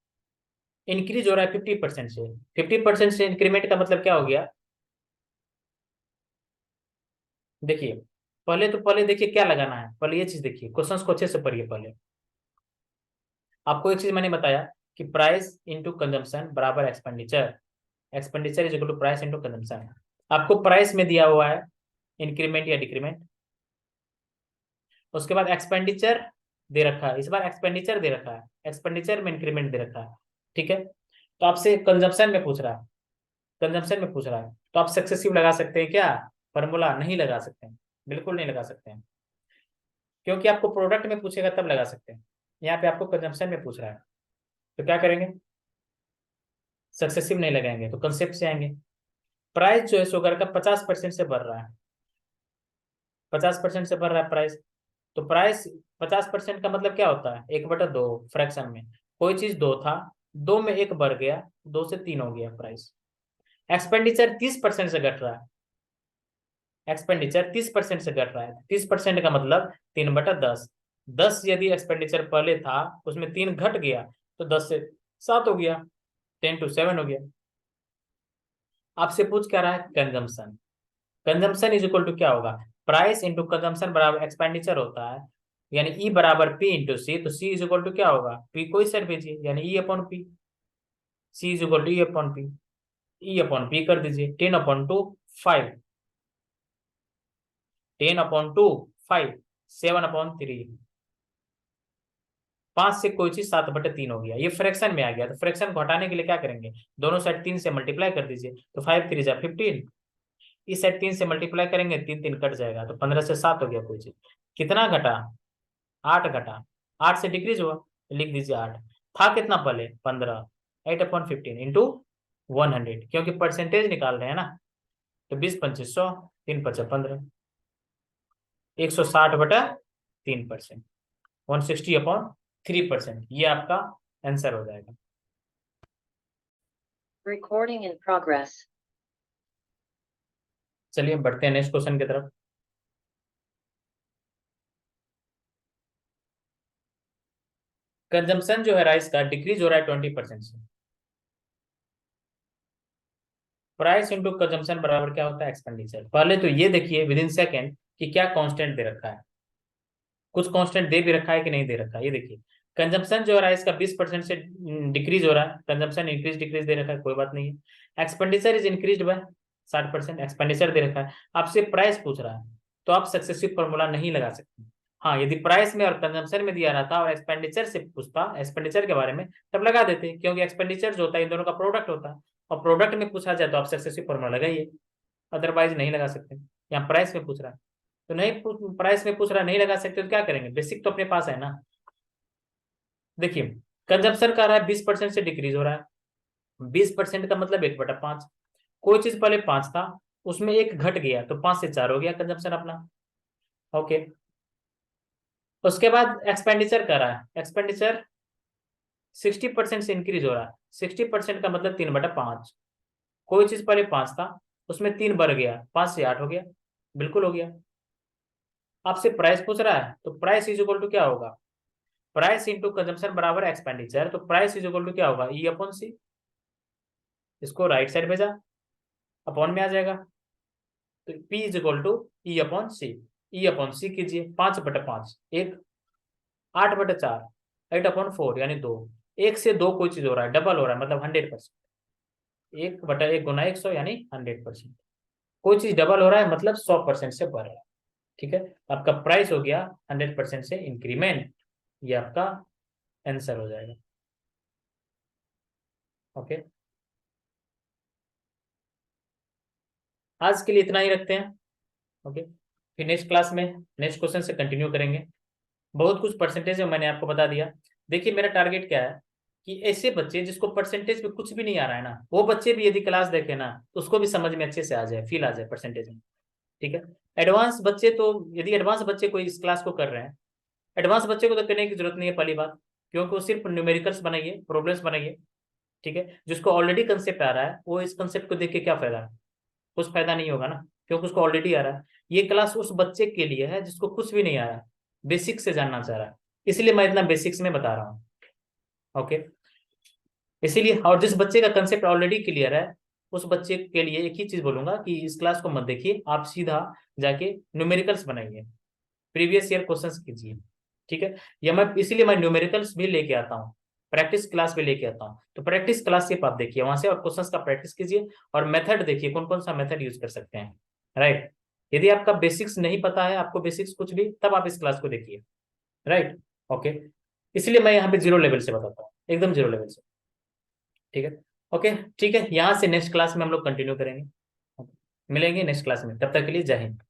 इंक्रीज हो रहा है 50% से। 50% से इंक्रीमेंट का मतलब क्या हो गया? देखिए पहले देखिए क्या लगाना है, पहले ये चीज देखिए, क्वेश्चंस को अच्छे से पढ़िए पहले। आपको एक चीज मैंने बताया कि प्राइस इंटू कंजम्पशन बराबर expenditure, expenditure is equal to price into consumption. आपको प्राइस में दिया हुआ है इंक्रीमेंट या डिक्रीमेंट, उसके बाद एक्सपेंडिचर दे रखा है, इस बार एक्सपेंडिचर दे रखा है, एक्सपेंडिचर में इंक्रीमेंट दे रखा है। ठीक है, तो आपसे कंजम्पशन में पूछ रहा है, कंजम्पशन में पूछ रहा है, तो आप सक्सेसिव लगा सकते हैं क्या? फॉर्मूला नहीं लगा सकते हैं, बिल्कुल नहीं लगा सकते हैं, क्योंकि आपको प्रोडक्ट में पूछेगा तब लगा सकते हैं। यहाँ पे आपको कंजम्पशन में पूछ रहा है, तो क्या करेंगे? सक्सेसिव नहीं लगाएंगे, तो कंसेप्ट से आएंगे। प्राइस जो है शुगर का 50% से बढ़ रहा है, 50% से बढ़ रहा है प्राइस। तो प्राइस 50% का मतलब क्या होता है? 1/2 फ्रैक्शन में। कोई चीज 2 था, 2 में 1 बढ़ गया, 2 से 3 हो गया प्राइस। एक्सपेंडिचर 30% से घट रहा है, एक्सपेंडिचर 30% से घट रहा है। 30% का मतलब 3/10। 10 यदि एक्सपेंडिचर पहले था उसमें 3 घट गया तो 10 से 7 हो गया, 10 to 7 हो गया। आपसे पूछ क्या रहा है, consumption. Consumption is equal to क्या होगा, प्राइस इंटू कंजम्पशन बराबर एक्सपेंडिचर होता है, यानी ई बराबर पी इंटू सी। तो सी इज इक्वल टू क्या होगा, पी को इस साइड भेजिए, यानी E upon P. C is equal to E upon P, E upon P कर दीजिए। 10/2 5, 10/2 5, 7/3। 5 से कोई चीज 7/3 हो गया, ये फ्रैक्शन में आ गया। तो फ्रैक्शन को हटाने के लिए क्या करेंगे, दोनों साइड 3 से मल्टीप्लाई कर दीजिए। तो 5×3 = 15। इस साइड 3 से मल्टीप्लाई करेंगे, 3 3 कट जाएगा, तो 15 से 7 हो गया कोई चीज। कितना घटा, 8 घटा। 8 से डिक्रीज हुआ, तो लिख दीजिए 8। था कितना पहले, 15। 8/15 इंटू 100, क्योंकि परसेंटेज निकाल रहे हैं ना। तो 20×25 100, 3×5 = 15, 160/3%, 160/3%। ये आपका आंसर हो जाएगा।
Recording in progress.
चलिए बढ़ते हैं नेक्स्ट क्वेश्चन की तरफ। कंजम्पशन जो है राइस का डिक्रीज हो रहा है 20% से। प्राइस इंटू कंजम्पशन बराबर क्या होता है, एक्सपेंडिचर। पहले तो ये देखिए विद इन सेकेंड कि क्या कांस्टेंट दे रखा है, कुछ कांस्टेंट दे भी रखा है कि नहीं दे रखा है। ये देखिए कंजम्पशन जो है राइस का 20% से डिक्रीज हो रहा है, कंजम्पशन इंक्रीज डिक्रीज दे रखा है, कोई बात नहीं है। Expenditure is increase by 60%, expenditure दे रखा है। आपसे प्राइस पूछ रहा है, तो आप सक्सेसिव फॉर्मूला नहीं लगा सकते। हाँ, यदि प्राइस में और कंजम्पशन में दिया रहता और एक्सपेंडिचर से पूछता, एक्सपेंडिचर के बारे में, तब लगा देते, क्योंकि एक्सपेंडिचर जो होता है इन दोनों का प्रोडक्ट होता है, और प्रोडक्ट में पूछा जाए तो आप सक्सेसिव फॉर्मूला लगाइए, अदरवाइज नहीं लगा सकते। यहाँ प्राइस में पूछ रहा है तो नहीं, प्राइस में पूछ रहा है नहीं लगा सकते, तो क्या करेंगे, बेसिक तो अपने पास है ना। देखिए कंजम्पशन का रहा है 20% से डिक्रीज हो रहा है। 20% का मतलब 1/5। कोई चीज पहले 5 था, उसमें 1 घट गया तो 5 से 4 हो गया कंजम्पशन अपना। ओके, उसके बाद एक्सपेंडिचर कर रहा है, एक्सपेंडिचर 60% से इंक्रीज हो रहा है। 60% का मतलब 3/5। कोई चीज पहले 5 था, उसमें 3 बढ़ गया, 5 से 8 हो गया, बिल्कुल हो गया। आपसे प्राइस पूछ रहा है तो प्राइस इज इक्वल टू क्या होगा, प्राइस इंटू कंजम्पशन बराबर एक्सपेंडिचर। तो प्राइस इज इक्वल टू क्या होगा, ई अपॉन सी। इसको राइट साइड भेजा, अपॉन में आ जाएगा। तो P is equal to E upon C. E upon C कीजिए, 5/5 1, 8/4 8/4 यानी 2। 1 से 2 कोई चीज हो रहा है, डबल हो रहा है, मतलब 100%। 1/1 गुना 100 यानी 100%। कोई चीज डबल हो रहा है मतलब 100% से बढ़ रहा है। ठीक है, आपका प्राइस हो गया 100% से इंक्रीमेंट। ये आपका आंसर हो जाएगा। ओके, आज के लिए इतना ही रखते हैं। ओके, फिर नेक्स्ट क्लास में नेक्स्ट क्वेश्चन से कंटिन्यू करेंगे। बहुत कुछ परसेंटेज में मैंने आपको बता दिया। देखिए मेरा टारगेट क्या है कि ऐसे बच्चे जिसको परसेंटेज में कुछ भी नहीं आ रहा है ना, वो बच्चे भी यदि क्लास देखे ना तो उसको भी समझ में अच्छे से आ जाए, फील आ जाए परसेंटेज में। ठीक है, एडवांस बच्चे तो, यदि एडवांस बच्चे कोई इस क्लास को कर रहे हैं, एडवांस बच्चे को तो करने की जरूरत नहीं है पहली बात, क्योंकि वो सिर्फ न्यूमेरिकल्स बनाइए, प्रॉब्लम्स बनाइए। ठीक है, जिसको ऑलरेडी कंसेप्ट आ रहा है वो इस कंसेप्ट को देख के क्या फायदा है, कुछ फायदा नहीं होगा ना, क्योंकि उसको ऑलरेडी आ रहा है। ये क्लास उस बच्चे के लिए है जिसको कुछ भी नहीं आ रहा है, बेसिक से जानना चाह रहा है, इसलिए मैं इतना बेसिक्स में बता रहा हूँ। ओके, इसीलिए, और जिस बच्चे का कंसेप्ट ऑलरेडी क्लियर है उस बच्चे के लिए एक ही चीज बोलूंगा कि इस क्लास को मत देखिए, आप सीधा जाके न्यूमेरिकल्स बनाइए, प्रीवियस ईयर क्वेश्चंस कीजिए। ठीक है, या मैं इसीलिए मैं न्यूमेरिकल्स भी लेके आता हूँ, प्रैक्टिस क्लास भी लेके आता हूँ। तो प्रैक्टिस क्लास सिर्फ आप देखिए वहां से, और क्वेश्चंस का प्रैक्टिस कीजिए, और मेथड देखिए कौन कौन सा मेथड यूज कर सकते हैं। राइट, यदि आपका बेसिक्स नहीं पता है, आपको बेसिक्स कुछ भी, तब आप इस क्लास को देखिए। राइट, ओके, इसलिए मैं यहाँ पे 0 लेवल से बताता हूँ, एकदम 0 लेवल से। ठीक है, ओके, ठीक है, यहाँ से नेक्स्ट क्लास में हम लोग कंटिन्यू करेंगे। मिलेंगे नेक्स्ट क्लास में, तब तक के लिए जय हिंद।